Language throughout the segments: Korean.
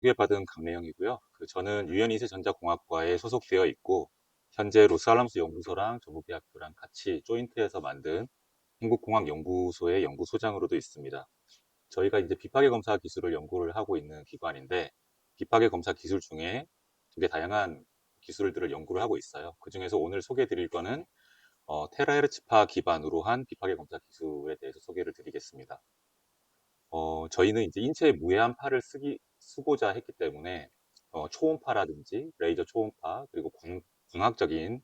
소개받은 강래영이고요. 저는 유연인쇄전자공학과에 소속되어 있고 현재 로스알람스 연구소랑 전북대학교랑 같이 조인트해서 만든 한국공학연구소의 연구소장으로도 있습니다. 저희가 이제 비파계 검사 기술을 연구를 하고 있는 기관인데 비파계 검사 기술 중에 되게 다양한 기술들을 연구를 하고 있어요. 그중에서 오늘 소개해 드릴 거는 테라헤르츠파 기반으로 한 비파계 검사 기술에 대해서 소개를 드리겠습니다. 저희는 이제 인체의 무해한 파를 쓰고자 했기 때문에 초음파라든지 레이저 초음파 그리고 광학적인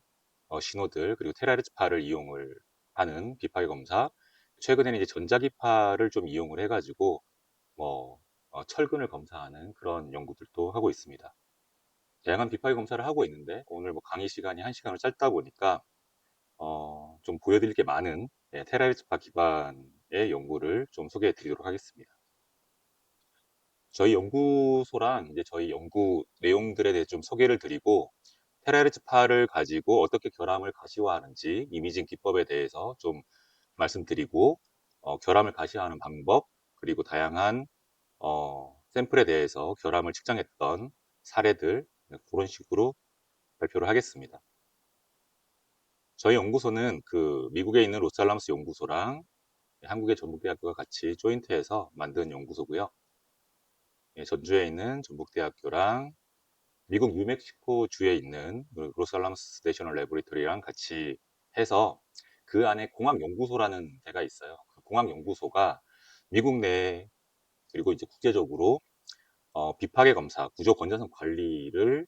신호들 그리고 테라르츠파를 이용을 하는 비파계 검사. 최근에는 이제 전자기파를 좀 이용을 해가지고 뭐 철근을 검사하는 그런 연구들도 하고 있습니다. 다양한 비파계 검사를 하고 있는데 오늘 뭐 강의 시간이 1시간으로 짧다 보니까 좀 보여드릴 게 많은 테라르츠파 기반의 연구를 좀 소개해 드리도록 하겠습니다. 저희 연구소랑 이제 저희 연구 내용들에 대해 좀 소개를 드리고 테라르츠파를 가지고 어떻게 결함을 가시화하는지 이미징 기법에 대해서 좀 말씀드리고 결함을 가시화하는 방법 그리고 다양한 샘플에 대해서 결함을 측정했던 사례들 그런 식으로 발표를 하겠습니다. 저희 연구소는 미국에 있는 로스알람스 연구소랑 한국의 전북대학교가 같이 조인트해서 만든 연구소고요. 전주에 있는 전북대학교랑 미국 뉴멕시코 주에 있는 로스알람스 내셔널 레보레토리랑 같이 해서 그 안에 공학연구소라는 데가 있어요. 그 공학연구소가 미국 내 그리고 이제 국제적으로 비파계 검사, 구조 건전성 관리를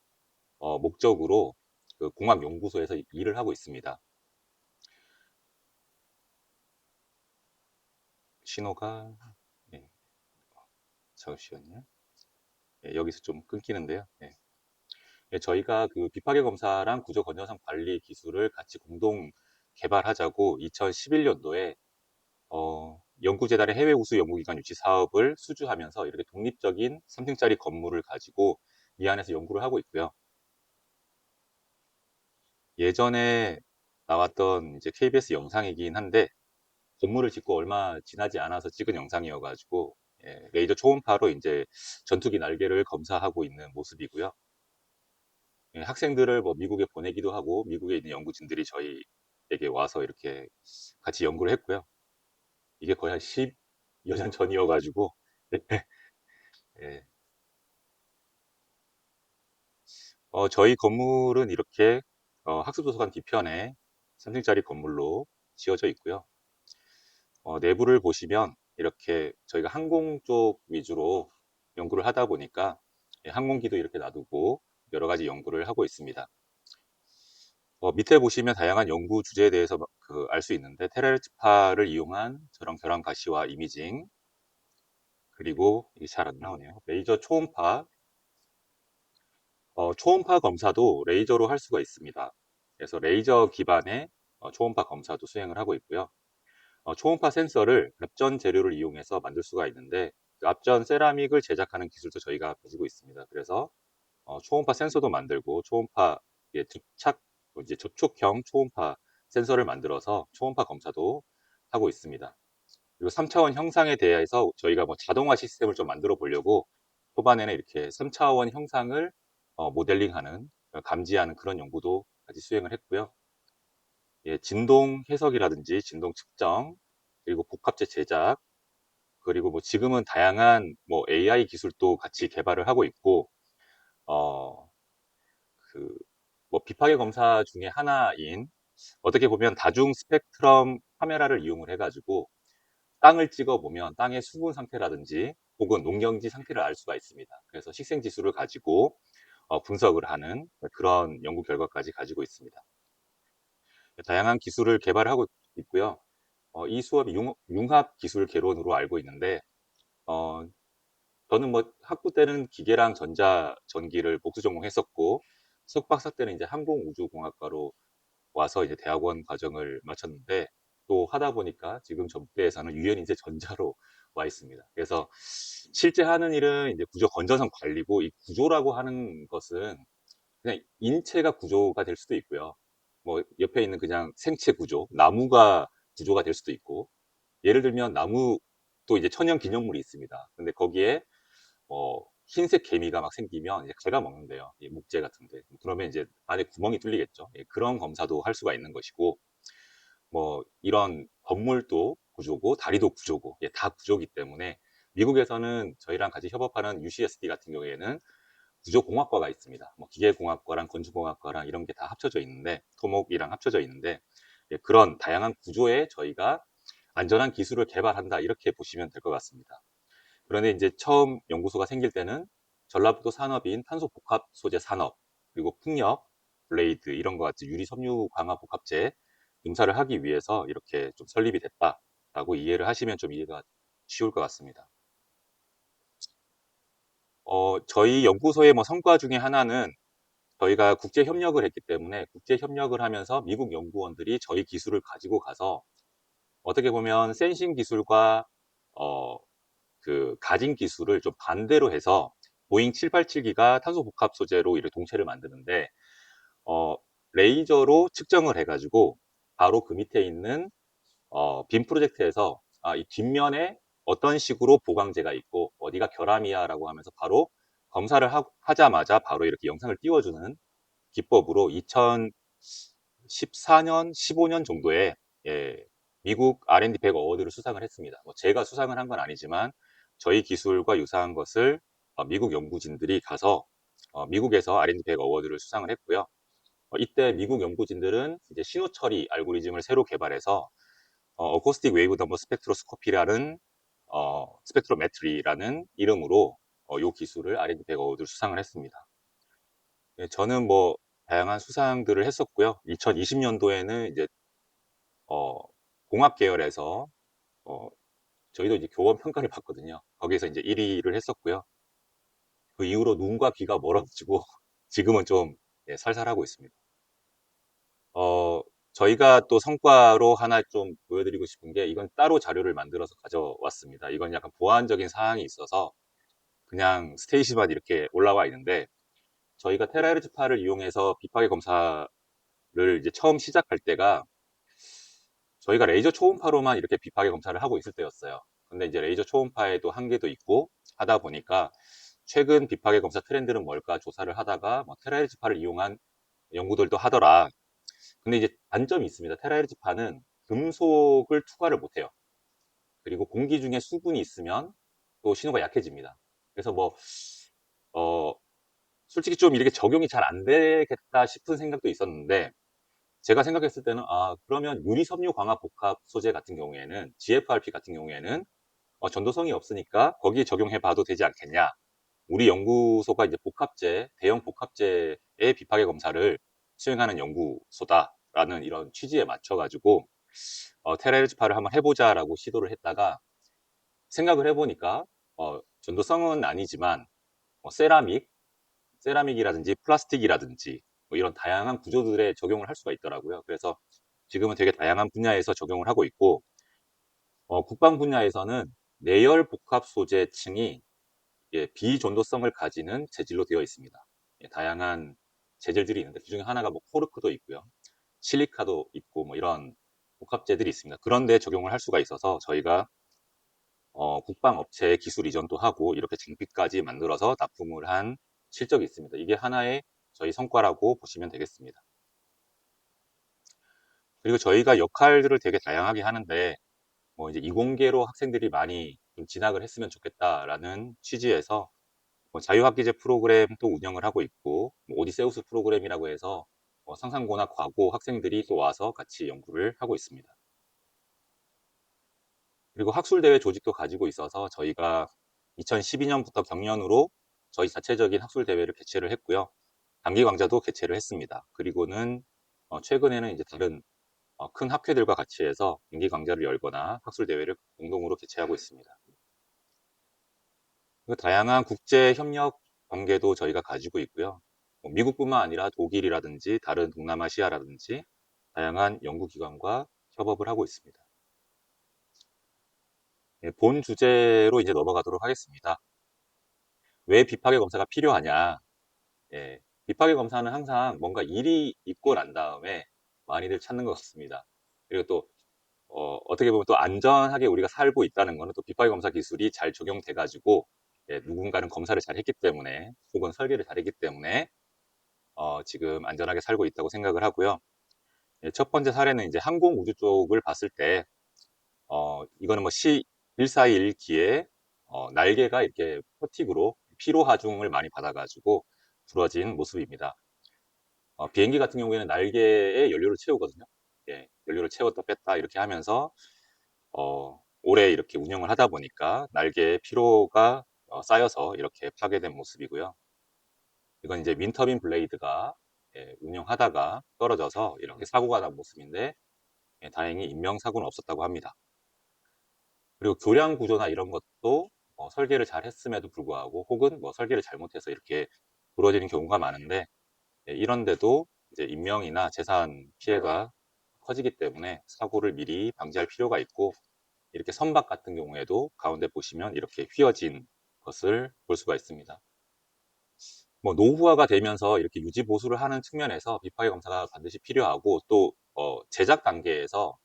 목적으로 그 공학연구소에서 일을 하고 있습니다. 신호가 네, 잠시만요. 여기서 좀 끊기는데요. 저희가 그 비파계 검사랑 구조 건전성 관리 기술을 같이 공동 개발하자고 2011년도에 연구재단의 해외 우수 연구기관 유치 사업을 수주하면서 이렇게 독립적인 3층짜리 건물을 가지고 이 안에서 연구를 하고 있고요. 예전에 나왔던 이제 KBS 영상이긴 한데 건물을 짓고 얼마 지나지 않아서 찍은 영상이어가지고 레이저 초음파로 이제 전투기 날개를 검사하고 있는 모습이고요. 학생들을 뭐 미국에 보내기도 하고 미국에 있는 연구진들이 저희에게 와서 이렇게 같이 연구를 했고요. 이게 거의 한 10여 년 전이어가지고 예. 저희 건물은 이렇게 학습도서관 뒤편에 3층짜리 건물로 지어져 있고요. 내부를 보시면 이렇게 저희가 항공 쪽 위주로 연구를 하다 보니까 항공기도 이렇게 놔두고 여러 가지 연구를 하고 있습니다. 밑에 보시면 다양한 연구 주제에 대해서 알 수 있는데 테라르츠파를 이용한 저런 결함 가시화 이미징 그리고 이게 잘 안 나오네요. 레이저 초음파 초음파 검사도 레이저로 할 수가 있습니다. 그래서 레이저 기반의 초음파 검사도 수행을 하고 있고요. 초음파 센서를 앞전 재료를 이용해서 만들 수가 있는데 그 앞전 세라믹을 제작하는 기술도 저희가 가지고 있습니다. 그래서 초음파 센서도 만들고 초음파 접착 이제 접촉형 초음파 센서를 만들어서 초음파 검사도 하고 있습니다. 그리고 3차원 형상에 대해서 저희가 뭐 자동화 시스템을 좀 만들어 보려고 초반에는 이렇게 3차원 형상을 모델링하는 감지하는 그런 연구도 같이 수행을 했고요. 진동 해석이라든지 진동 측정 그리고 복합체 제작 그리고 뭐 지금은 다양한 뭐 AI 기술도 같이 개발을 하고 있고 어, 뭐 비파계 검사 중에 하나인 어떻게 보면 다중 스펙트럼 카메라를 이용을 해가지고 땅을 찍어보면 땅의 수분 상태라든지 혹은 농경지 상태를 알 수가 있습니다. 그래서 식생지수를 가지고 분석을 하는 그런 연구 결과까지 가지고 있습니다. 다양한 기술을 개발하고 있고요. 이 수업이 융합 기술 개론으로 알고 있는데 어, 저는 뭐 학부 때는 기계랑 전기를 복수 전공했었고 석박사 때는 이제 항공우주공학과로 와서 이제 대학원 과정을 마쳤는데 또 하다 보니까 지금 전북대에서는 유연인쇄 전자로 와 있습니다. 그래서 실제 하는 일은 이제 구조 건전성 관리고 이 구조라고 하는 것은 그냥 인체가 구조가 될 수도 있고요. 뭐 옆에 있는 그냥 생체 구조, 나무가 구조가 될 수도 있고 예를 들면 나무 또 이제 천연 기념물이 있습니다. 근데 거기에 흰색 개미가 막 생기면 이제 갉아먹는데요. 이 목재 같은데. 그러면 이제 안에 구멍이 뚫리겠죠. 예, 그런 검사도 할 수가 있는 것이고, 뭐 이런 건물도 구조고 다리도 구조고, 예, 다 구조기 때문에 미국에서는 저희랑 같이 협업하는 UCSD 같은 경우에는 구조공학과가 있습니다. 뭐 기계공학과랑 건축공학과랑 이런 게 다 합쳐져 있는데, 토목이랑 합쳐져 있는데, 예, 그런 다양한 구조에 저희가 안전한 기술을 개발한다, 이렇게 보시면 될 것 같습니다. 그런데 이제 처음 연구소가 생길 때는 전라북도 산업인 탄소 복합 소재 산업, 그리고 풍력, 블레이드 이런 것 같이 유리 섬유 강화 복합재 공사를 하기 위해서 이렇게 좀 설립이 됐다라고 이해를 하시면 좀 이해가 쉬울 것 같습니다. 저희 연구소의 뭐 성과 중에 하나는 저희가 국제 협력을 했기 때문에, 국제 협력을 하면서 미국 연구원들이 저희 기술을 가지고 가서 어떻게 보면 센싱 기술과 어, 그 가진 기술을 좀 반대로 해서 보잉 787기가 탄소 복합 소재로 이렇게 동체를 만드는데, 어, 레이저로 측정을 해가지고 바로 그 밑에 있는 빔 프로젝트에서 이 뒷면에 어떤 식으로 보강재가 있고 어디가 결함이야라고 하면서 바로 검사를 하자마자 바로 이렇게 영상을 띄워주는 기법으로 2014년, 15년 정도에, 예, 미국 R&D 100 어워드를 수상을 했습니다. 뭐 제가 수상을 한 건 아니지만 저희 기술과 유사한 것을 미국 연구진들이 가서 미국에서 R&D 100 어워드를 수상을 했고요. 이때 미국 연구진들은 이제 신호 처리 알고리즘을 새로 개발해서 어코스틱 웨이브 넘버 스펙트로스코피라는 스펙트로메트리라는 이름으로 이 기술을 R&D 100 어워드를 수상을 했습니다. 예, 저는 뭐 다양한 수상들을 했었고요. 2020년도에는 이제 어, 공학 계열에서 어, 저희도 이제 교원 평가를 받거든요. 거기에서 이제 1위를 했었고요. 그 이후로 눈과 귀가 멀어지고 지금은 좀, 예, 살살하고 있습니다. 어, 저희가 또 성과로 하나 좀 보여드리고 싶은 게, 이건 따로 자료를 만들어서 가져왔습니다. 이건 약간 보안적인 사항이 있어서 그냥 스테이시만 이렇게 올라와 있는데, 저희가 테라헤르츠파를 이용해서 비파계 검사를 이제 처음 시작할 때가 저희가 레이저 초음파로만 이렇게 비파계 검사를 하고 있을 때였어요. 근데 이제 레이저 초음파에도 한계도 있고 하다 보니까 최근 비파계 검사 트렌드는 뭘까 조사를 하다가 뭐 테라헤르츠파를 이용한 연구들도 하더라. 근데 이제 단점이 있습니다. 테라헤르츠파는 금속을 투과를 못해요. 그리고 공기 중에 수분이 있으면 또 신호가 약해집니다. 그래서 뭐, 어, 솔직히 좀 이렇게 적용이 잘 안 되겠다 싶은 생각도 있었는데, 제가 생각했을 때는 그러면 유리 섬유 광합 복합 소재 같은 경우에는, GFRP 같은 경우에는 전도성이 없으니까 거기에 적용해 봐도 되지 않겠냐. 우리 연구소가 이제 복합재, 대형 복합재의 비파계 검사를 수행하는 연구소다라는 이런 취지에 맞춰가지고 테라헤르츠파를 한번 해보자라고 시도를 했다가, 생각을 해보니까 전도성은 아니지만 세라믹이라든지 플라스틱이라든지 뭐 이런 다양한 구조들에 적용을 할 수가 있더라고요. 그래서 지금은 되게 다양한 분야에서 적용을 하고 있고, 국방 분야에서는 내열 복합 소재층이, 예, 비전도성을 가지는 재질로 되어 있습니다. 예, 다양한 재질들이 있는데 그중에 하나가 뭐 코르크도 있고요, 실리카도 있고 뭐 이런 복합재들이 있습니다. 그런데 적용을 할 수가 있어서 저희가 국방 업체에 기술 이전도 하고 이렇게 장비까지 만들어서 납품을 한 실적이 있습니다. 이게 하나의 저희 성과라고 보시면 되겠습니다. 그리고 저희가 역할들을 되게 다양하게 하는데, 뭐 이제 이공계로 학생들이 많이 좀 진학을 했으면 좋겠다라는 취지에서 뭐 자유학기제 프로그램도 운영을 하고 있고, 뭐 오디세우스 프로그램이라고 해서 상상고나 과고 학생들이 또 와서 같이 연구를 하고 있습니다. 그리고 학술대회 조직도 가지고 있어서 저희가 2012년부터 경연으로 저희 자체적인 학술대회를 개최를 했고요. 단기강좌도 개최를 했습니다. 그리고는 최근에는 이제 다른 큰 학회들과 같이 해서 단기강좌를 열거나 학술대회를 공동으로 개최하고 있습니다. 그리고 다양한 국제 협력 관계도 저희가 가지고 있고요. 뭐 미국뿐만 아니라 독일이라든지 다른 동남아시아라든지 다양한 연구기관과 협업을 하고 있습니다. 예, 본 주제로 이제 넘어가도록 하겠습니다. 왜 비파계 검사가 필요하냐? 예, 비파계 검사는 항상 뭔가 일이 있고 난 다음에 많이들 찾는 것 같습니다. 그리고 또 어떻게 보면 또 안전하게 우리가 살고 있다는 거는 또 비파계 검사 기술이 잘 적용돼 가지고 예, 누군가는 검사를 잘 했기 때문에 혹은 설계를 잘했기 때문에 지금 안전하게 살고 있다고 생각을 하고요. 예, 첫 번째 사례는 이제 항공 우주 쪽을 봤을 때 이거는 뭐 C1421기에 날개가 이렇게 퍼틱으로 피로 하중을 많이 받아가지고 부러진 모습입니다. 비행기 같은 경우에는 날개에 연료를 채우거든요. 예, 연료를 채웠다 뺐다 이렇게 하면서 오래 이렇게 운영을 하다 보니까 날개에 피로가 쌓여서 이렇게 파괴된 모습이고요. 이건 이제 윈터빈 블레이드가 예, 운영하다가 떨어져서 이렇게 사고가 난 모습인데 예, 다행히 인명사고는 없었다고 합니다. 그리고 교량 구조나 이런 것도 설계를 잘 했음에도 불구하고 혹은 뭐 설계를 잘못해서 이렇게 부러지는 경우가 많은데 예, 이런데도 이제 인명이나 재산 피해가 커지기 때문에 사고를 미리 방지할 필요가 있고 이렇게 선박 같은 경우에도 가운데 보시면 이렇게 휘어진 것을 볼 수가 있습니다. 뭐 노후화가 되면서 이렇게 유지 보수를 하는 측면에서 비파괴 검사가 반드시 필요하고 또 제작 단계에서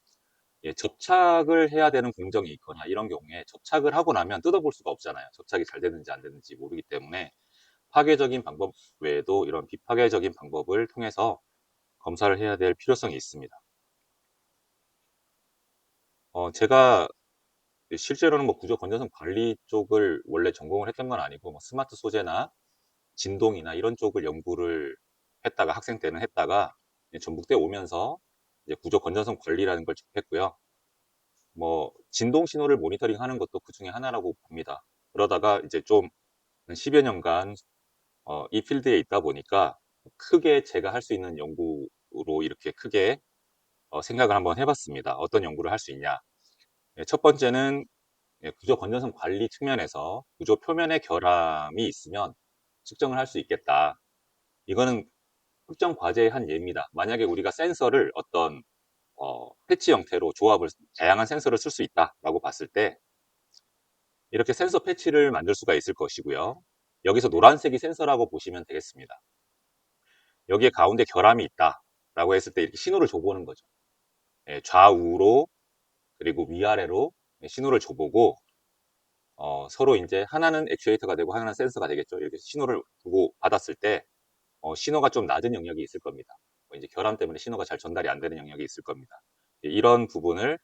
예, 접착을 해야 되는 공정이 있거나 이런 경우에 접착을 하고 나면 뜯어볼 수가 없잖아요. 접착이 잘 되는지 안 되는지 모르기 때문에 파괴적인 방법 외에도 이런 비파괴적인 방법을 통해서 검사를 해야 될 필요성이 있습니다. 제가 실제로는 뭐 구조 건전성 관리 쪽을 원래 전공을 했던 건 아니고 뭐 스마트 소재나 진동이나 이런 쪽을 연구를 했다가 학생 때는 했다가 전북대 오면서 이제 구조 건전성 관리라는 걸 접했고요. 뭐 진동 신호를 모니터링 하는 것도 그 중에 하나라고 봅니다. 그러다가 이제 좀 10여 년간 이 필드에 있다 보니까 크게 제가 할 수 있는 연구로 이렇게 크게 생각을 한번 해봤습니다. 어떤 연구를 할 수 있냐. 예, 첫 번째는 예, 구조 건전성 관리 측면에서 구조 표면에 결함이 있으면 측정을 할 수 있겠다. 이거는 특정 과제의 한 예입니다. 만약에 우리가 센서를 어떤 패치 형태로 조합을 다양한 센서를 쓸 수 있다라고 봤을 때 이렇게 센서 패치를 만들 수가 있을 것이고요. 여기서 노란색이 센서라고 보시면 되겠습니다. 여기에 가운데 결함이 있다라고 했을 때 이렇게 신호를 줘보는 거죠. 예, 좌우로 그리고 위아래로 신호를 줘보고 서로 이제 하나는 액추에이터가 되고 하나는 센서가 되겠죠. 이렇게 신호를 주고 받았을 때 신호가 좀 낮은 영역이 있을 겁니다. 이제 결함 때문에 신호가 잘 전달이 안 되는 영역이 있을 겁니다. 이런 부분을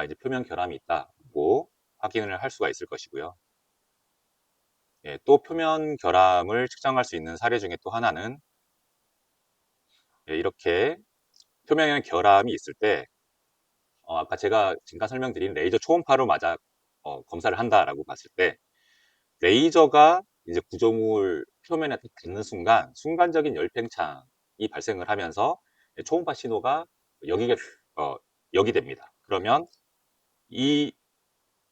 이제 표면 결함이 있다고 확인을 할 수가 있을 것이고요. 예, 또 표면 결함을 측정할 수 있는 사례 중에 또 하나는 예, 이렇게 표면에 결함이 있을 때 아까 제가 잠깐 설명드린 레이저 초음파로 맞아 검사를 한다라고 봤을 때 레이저가 이제 구조물 표면에 딱 닿는 순간 순간적인 열팽창이 발생을 하면서 초음파 신호가 여기가 여기 됩니다. 그러면 이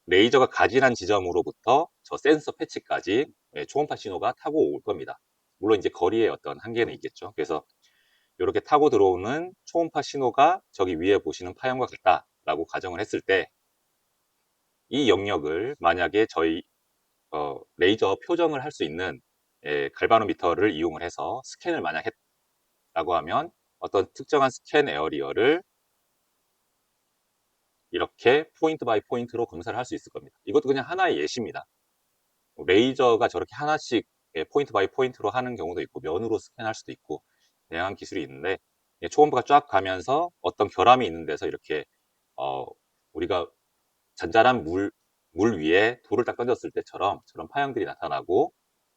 레이저가 가진한 지점으로부터 저 센서 패치까지 초음파 신호가 타고 올 겁니다. 물론 이제 거리의 어떤 한계는 있겠죠. 그래서 이렇게 타고 들어오는 초음파 신호가 저기 위에 보시는 파형과 같다라고 가정을 했을 때 이 영역을 만약에 저희 레이저 표정을 할 수 있는 갈바노미터를 이용을 해서 스캔을 만약 했다고 하면 어떤 특정한 스캔 에어리어를 이렇게 포인트 바이 포인트로 검사를 할 수 있을 겁니다. 이것도 그냥 하나의 예시입니다. 레이저가 저렇게 하나씩 포인트 바이 포인트로 하는 경우도 있고 면으로 스캔할 수도 있고 다양한 기술이 있는데 초음파가 쫙 가면서 어떤 결함이 있는 데서 이렇게 어, 우리가 잔잔한 물 위에 돌을 딱 던졌을 때처럼 저런 파형들이 나타나고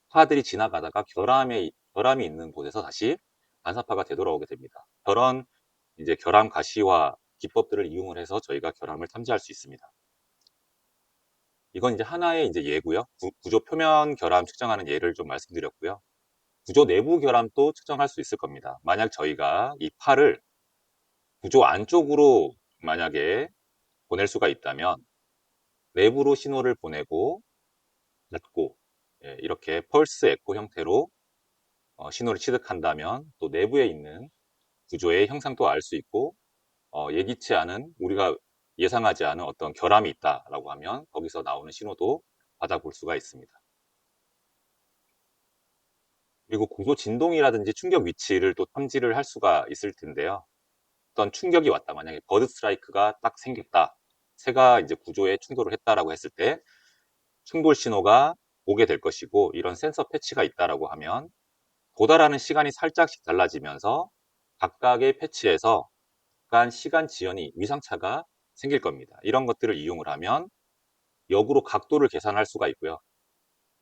파들이 지나가다가 결함이 있는 곳에서 다시 반사파가 되돌아오게 됩니다. 저런 이제 결함 가시화 기법들을 이용을 해서 저희가 결함을 탐지할 수 있습니다. 이건 이제 하나의 이제 예고요. 구조 표면 결함 측정하는 예를 좀 말씀드렸고요. 구조 내부 결함도 측정할 수 있을 겁니다. 만약 저희가 이 팔을 구조 안쪽으로 만약에 보낼 수가 있다면 내부로 신호를 보내고 닫고 이렇게 펄스 에코 형태로 신호를 취득한다면 또 내부에 있는 구조의 형상도 알 수 있고 예기치 않은 우리가 예상하지 않은 어떤 결함이 있다라고 하면 거기서 나오는 신호도 받아볼 수가 있습니다. 그리고 구조 진동이라든지 충격 위치를 또 탐지를 할 수가 있을 텐데요. 어떤 충격이 왔다. 만약에 버드 스트라이크가 딱 생겼다. 새가 이제 구조에 충돌을 했다라고 했을 때 충돌 신호가 오게 될 것이고, 이런 센서 패치가 있다라고 하면 도달하는 시간이 살짝씩 달라지면서 각각의 패치에서 약간 시간 지연이 위상차가 생길 겁니다. 이런 것들을 이용을 하면 역으로 각도를 계산할 수가 있고요.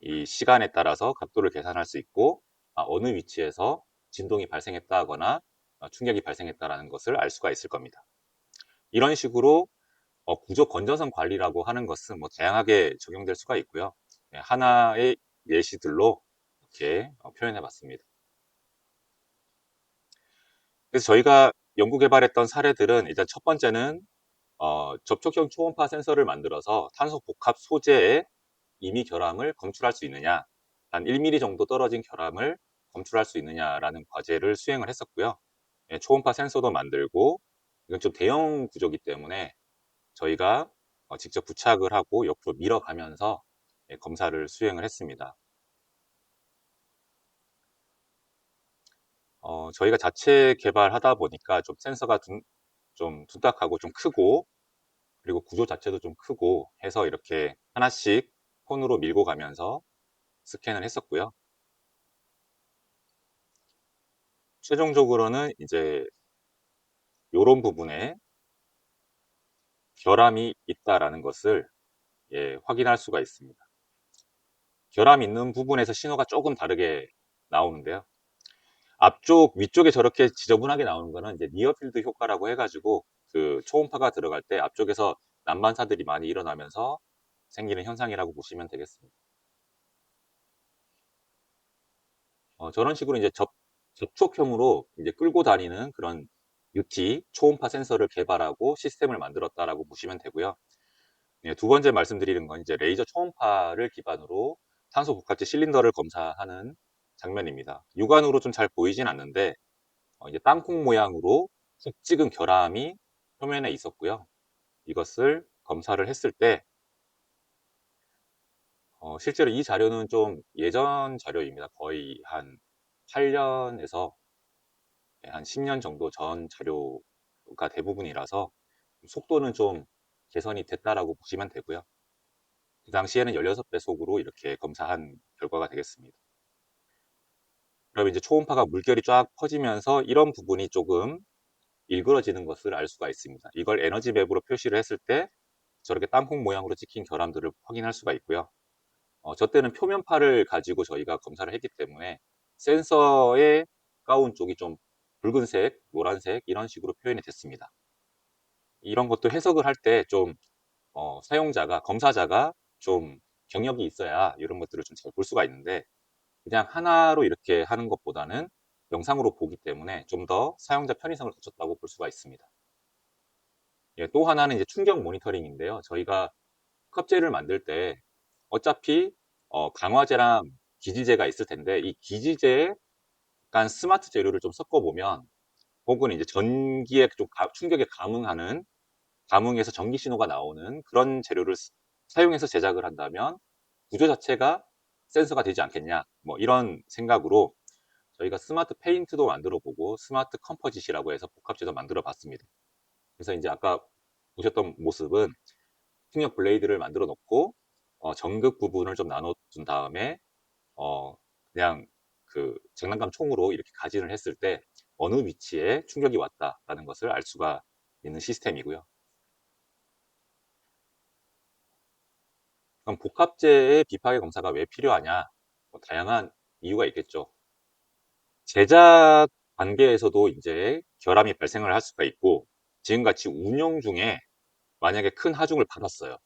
이 시간에 따라서 각도를 계산할 수 있고, 어느 위치에서 진동이 발생했다거나 충격이 발생했다라는 것을 알 수가 있을 겁니다. 이런 식으로 구조 건전성 관리라고 하는 것은 뭐 다양하게 적용될 수가 있고요. 네, 하나의 예시들로 이렇게 표현해 봤습니다. 그래서 저희가 연구 개발했던 사례들은, 일단 첫 번째는 접촉형 초음파 센서를 만들어서 탄소 복합 소재에 임의 결함을 검출할 수 있느냐, 한 1mm 정도 떨어진 결함을 검출할 수 있느냐라는 과제를 수행을 했었고요. 예, 초음파 센서도 만들고, 이건 좀 대형 구조기 때문에 저희가 직접 부착을 하고 옆으로 밀어가면서 예, 검사를 수행을 했습니다. 저희가 자체 개발하다 보니까 좀 센서가 좀 둔탁하고 좀 크고, 그리고 구조 자체도 좀 크고 해서 이렇게 하나씩 폰으로 밀고 가면서 스캔을 했었고요. 최종적으로는 이제 요런 부분에 결함이 있다라는 것을 예, 확인할 수가 있습니다. 결함 있는 부분에서 신호가 조금 다르게 나오는데요. 앞쪽, 위쪽에 저렇게 지저분하게 나오는 거는 이제 니어필드 효과라고 해가지고, 그 초음파가 들어갈 때 앞쪽에서 난반사들이 많이 일어나면서 생기는 현상이라고 보시면 되겠습니다. 저런 식으로 이제 접촉형으로 이제 끌고 다니는 그런 UT, 초음파 센서를 개발하고 시스템을 만들었다라고 보시면 되고요. 예, 두 번째 말씀드리는 건 이제 레이저 초음파를 기반으로 탄소 복합재 실린더를 검사하는 장면입니다. 육안으로 좀 잘 보이진 않는데, 이제 땅콩 모양으로 푹 찍은 결함이 표면에 있었고요. 이것을 검사를 했을 때, 실제로 이 자료는 좀 예전 자료입니다. 거의 한 8년에서 한 10년 정도 전 자료가 대부분이라서 속도는 좀 개선이 됐다라고 보시면 되고요. 그 당시에는 16배속으로 이렇게 검사한 결과가 되겠습니다. 그럼 이제 초음파가 물결이 쫙 퍼지면서 이런 부분이 조금 일그러지는 것을 알 수가 있습니다. 이걸 에너지 맵으로 표시를 했을 때 저렇게 땅콩 모양으로 찍힌 결함들을 확인할 수가 있고요. 저 때는 표면파를 가지고 저희가 검사를 했기 때문에 센서의 가운 쪽이 좀 붉은색, 노란색 이런 식으로 표현이 됐습니다. 이런 것도 해석을 할 때 좀 사용자가, 검사자가 좀 경력이 있어야 이런 것들을 좀 잘 볼 수가 있는데, 그냥 하나로 이렇게 하는 것보다는 영상으로 보기 때문에 좀 더 사용자 편의성을 갖췄다고 볼 수가 있습니다. 예, 또 하나는 이제 충격 모니터링인데요. 저희가 컵재를 만들 때 어차피 강화제랑 기지재가 있을 텐데, 이 기지재에 약간 스마트 재료를 좀 섞어 보면, 혹은 이제 전기에 좀 충격에 감응해서 전기 신호가 나오는 그런 재료를 사용해서 제작을 한다면 구조 자체가 센서가 되지 않겠냐, 뭐 이런 생각으로 저희가 스마트 페인트도 만들어 보고 스마트 컴포짓이라고 해서 복합재도 만들어 봤습니다. 그래서 이제 아까 보셨던 모습은 풍력 블레이드를 만들어 놓고 전극 부분을 좀 나눠 준 다음에 어 그냥 그 장난감 총으로 이렇게 가진을 했을 때 어느 위치에 충격이 왔다라는 것을 알 수가 있는 시스템이고요. 그럼 복합재의 비파괴 검사가 왜 필요하냐? 뭐 다양한 이유가 있겠죠. 제작 단계에서도 이제 결함이 발생을 할 수가 있고, 지금같이 운영 중에 만약에 큰 하중을 받았어요.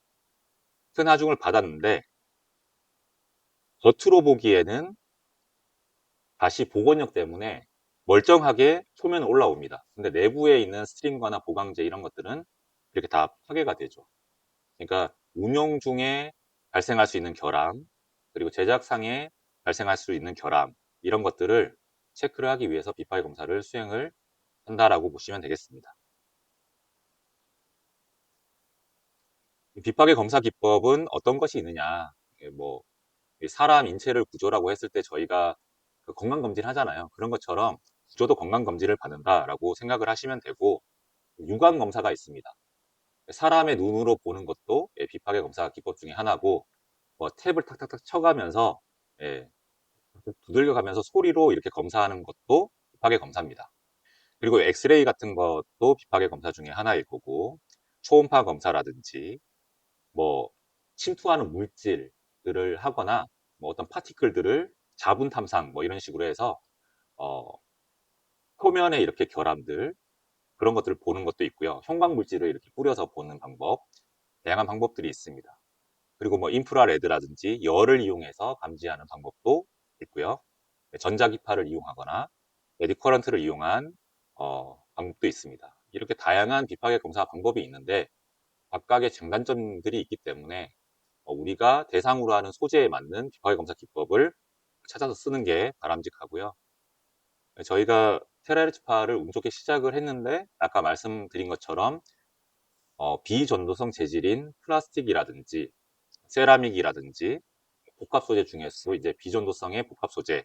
큰 하중을 받았는데 겉으로 보기에는 다시 복원력 때문에 멀쩡하게 표면에 올라옵니다. 근데 내부에 있는 스트링과나 보강재 이런 것들은 이렇게 다 파괴가 되죠. 그러니까 운영 중에 발생할 수 있는 결함, 그리고 제작상에 발생할 수 있는 결함, 이런 것들을 체크를 하기 위해서 비파이 검사를 수행을 한다라고 보시면 되겠습니다. 비파괴 검사 기법은 어떤 것이 있느냐? 이게 뭐 사람 인체를 구조라고 했을 때 저희가 그 건강검진 하잖아요. 그런 것처럼 구조도 건강검진을 받는다라고 생각을 하시면 되고, 육안검사가 있습니다. 사람의 눈으로 보는 것도 비파괴 검사 기법 중에 하나고, 뭐 탭을 탁탁탁 쳐가면서, 예, 두들겨가면서 소리로 이렇게 검사하는 것도 비파계 검사입니다. 그리고 엑스레이 같은 것도 비파계 검사 중에 하나일 거고, 초음파 검사라든지 뭐 침투하는 물질들을 하거나 뭐 어떤 파티클들을 자분 탐상 뭐 이런 식으로 해서 어, 표면에 이렇게 결함들 그런 것들을 보는 것도 있고요. 형광 물질을 이렇게 뿌려서 보는 방법, 다양한 방법들이 있습니다. 그리고 뭐 인프라레드라든지 열을 이용해서 감지하는 방법도 있고요. 전자기파를 이용하거나 에디 커런트를 이용한 방법도 있습니다. 이렇게 다양한 비파계 검사 방법이 있는데 각각의 장단점들이 있기 때문에 우리가 대상으로 하는 소재에 맞는 비파계 검사 기법을 찾아서 쓰는 게 바람직하고요. 저희가 테라리츠파를 운 좋게 시작을 했는데 아까 말씀드린 것처럼 비전도성 재질인 플라스틱이라든지 세라믹이라든지 복합 소재 중에서 이제 비전도성의 복합 소재에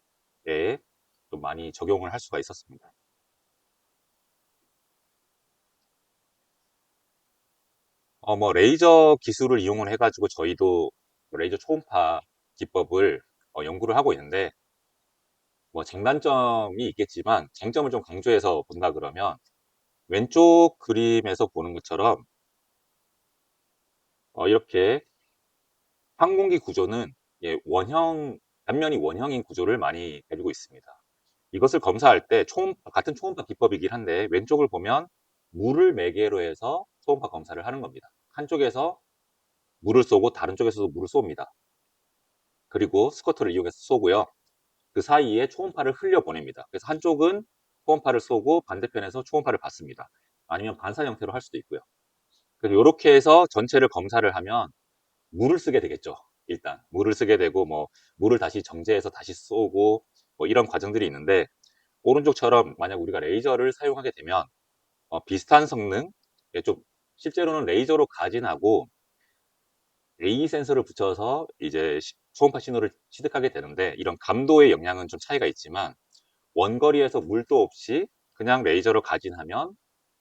좀 많이 적용을 할 수가 있었습니다. 뭐 레이저 기술을 이용을 해가지고 저희도 레이저 초음파 기법을 연구를 하고 있는데 뭐 장단점이 있겠지만 장점을 좀 강조해서 본다 그러면 왼쪽 그림에서 보는 것처럼 이렇게 항공기 구조는 단면이 원형인 구조를 많이 가지고 있습니다. 이것을 검사할 때 같은 초음파 기법이긴 한데 왼쪽을 보면 물을 매개로 해서 초음파 검사를 하는 겁니다. 한쪽에서 물을 쏘고 다른 쪽에서도 물을 쏩니다. 그리고 스커터를 이용해서 쏘고요. 그 사이에 초음파를 흘려보냅니다. 그래서 한쪽은 초음파를 쏘고 반대편에서 초음파를 받습니다. 아니면 반사 형태로 할 수도 있고요. 그래서 이렇게 해서 전체를 검사를 하면 물을 쓰게 되겠죠. 일단 물을 쓰게 되고 뭐 물을 다시 정제해서 다시 쏘고 뭐 이런 과정들이 있는데 오른쪽처럼 만약 우리가 레이저를 사용하게 되면 비슷한 성능, 좀 실제로는 레이저로 가진하고 A 센서를 붙여서 이제 초음파 신호를 취득하게 되는데 이런 감도의 영향은 좀 차이가 있지만 원거리에서 물도 없이 그냥 레이저로 가진하면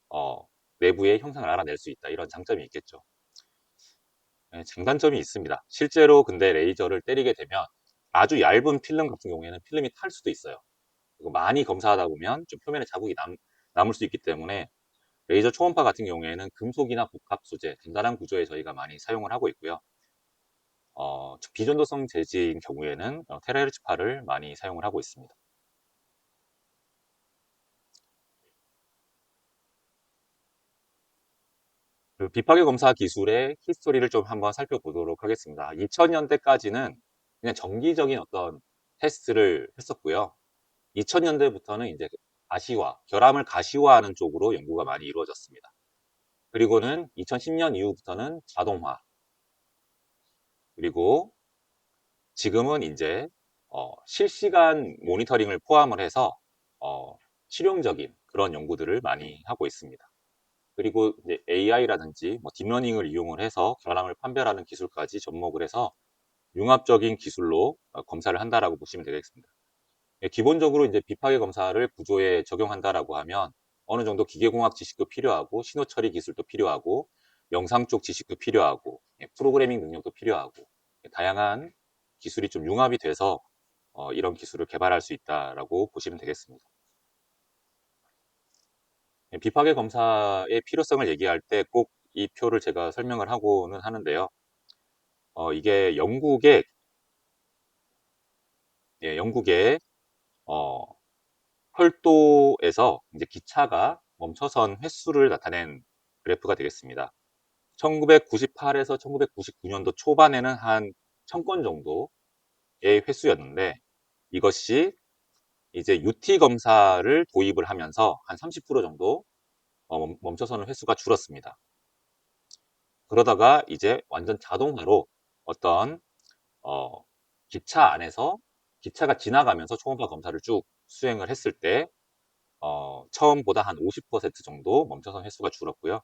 어, 내부의 형상을 알아낼 수 있다. 이런 장점이 있겠죠. 네, 장단점이 있습니다. 실제로 근데 레이저를 때리게 되면 아주 얇은 필름 같은 경우에는 필름이 탈 수도 있어요. 그리고 많이 검사하다 보면 좀 표면에 자국이 남을 수 있기 때문에 레이저 초음파 같은 경우에는 금속이나 복합 소재, 단단한 구조에 저희가 많이 사용을 하고 있고요. 비전도성 재질인 경우에는 테라헤르츠파를 많이 사용을 하고 있습니다. 그 비파계 검사 기술의 히스토리를 좀 한번 살펴보도록 하겠습니다. 2000년대까지는 그냥 정기적인 어떤 테스트를 했었고요. 2000년대부터는 이제 결함을 가시화하는 쪽으로 연구가 많이 이루어졌습니다. 그리고는 2010년 이후부터는 자동화, 그리고 지금은 이제 실시간 모니터링을 포함을 해서 어, 실용적인 그런 연구들을 많이 하고 있습니다. 그리고 이제 AI라든지 뭐 딥러닝을 이용을 해서 결함을 판별하는 기술까지 접목을 해서 융합적인 기술로 검사를 한다라고 보시면 되겠습니다. 기본적으로 이제 비파계 검사를 구조에 적용한다라고 하면 어느 정도 기계공학 지식도 필요하고 신호 처리 기술도 필요하고 영상 쪽 지식도 필요하고 프로그래밍 능력도 필요하고 다양한 기술이 좀 융합이 돼서 이런 기술을 개발할 수 있다라고 보시면 되겠습니다. 비파계 검사의 필요성을 얘기할 때 꼭 이 표를 제가 설명을 하고는 하는데요. 이게 영국의 어, 철도에서 이제 기차가 멈춰선 횟수를 나타낸 그래프가 되겠습니다. 1998에서 1999년도 초반에는 한 1000건 정도의 횟수였는데 이것이 이제 UT 검사를 도입을 하면서 한 30% 정도 멈춰서는 횟수가 줄었습니다. 그러다가 이제 완전 자동화로 어떤 어, 기차 안에서 기차가 지나가면서 초음파 검사를 쭉 수행을 했을 때 처음보다 한 50% 정도 멈춰선 횟수가 줄었고요.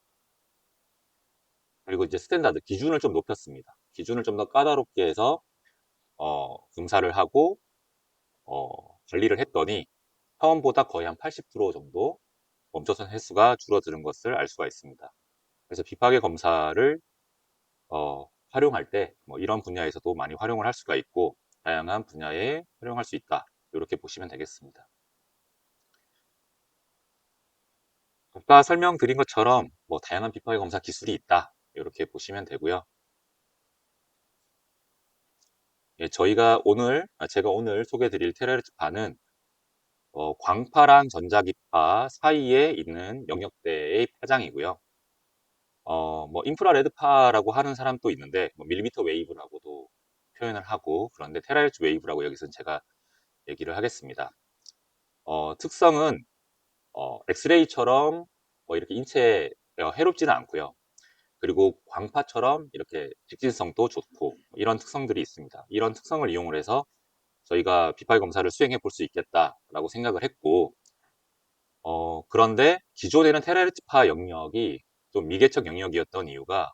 그리고 이제 스탠다드 기준을 좀 높였습니다. 기준을 좀 더 까다롭게 해서 검사를 하고 어, 관리를 했더니 처음보다 거의 한 80% 정도 멈춰선 횟수가 줄어드는 것을 알 수가 있습니다. 그래서 비파계 검사를 활용할 때 뭐 이런 분야에서도 많이 활용을 할 수가 있고 다양한 분야에 활용할 수 있다. 이렇게 보시면 되겠습니다. 아까 설명드린 것처럼 뭐 다양한 비파이 검사 기술이 있다. 이렇게 보시면 되고요. 예, 제가 오늘 소개드릴 테라리츠파는 광파랑 전자기파 사이에 있는 영역대의 파장이고요. 뭐 인프라레드파라고 하는 사람도 있는데 뭐 밀리미터 웨이브라고도 표현을 하고 그런데 테라헤르츠 웨이브라고 여기서는 제가 얘기를 하겠습니다. 특성은 엑스레이처럼 뭐 이렇게 인체에 해롭지는 않고요. 그리고 광파처럼 이렇게 직진성도 좋고 이런 특성들이 있습니다. 이런 특성을 이용을 해서 저희가 비파이 검사를 수행해 볼 수 있겠다라고 생각을 했고 그런데 기존에는 테라헤르츠파 영역이 좀 미개척 영역이었던 이유가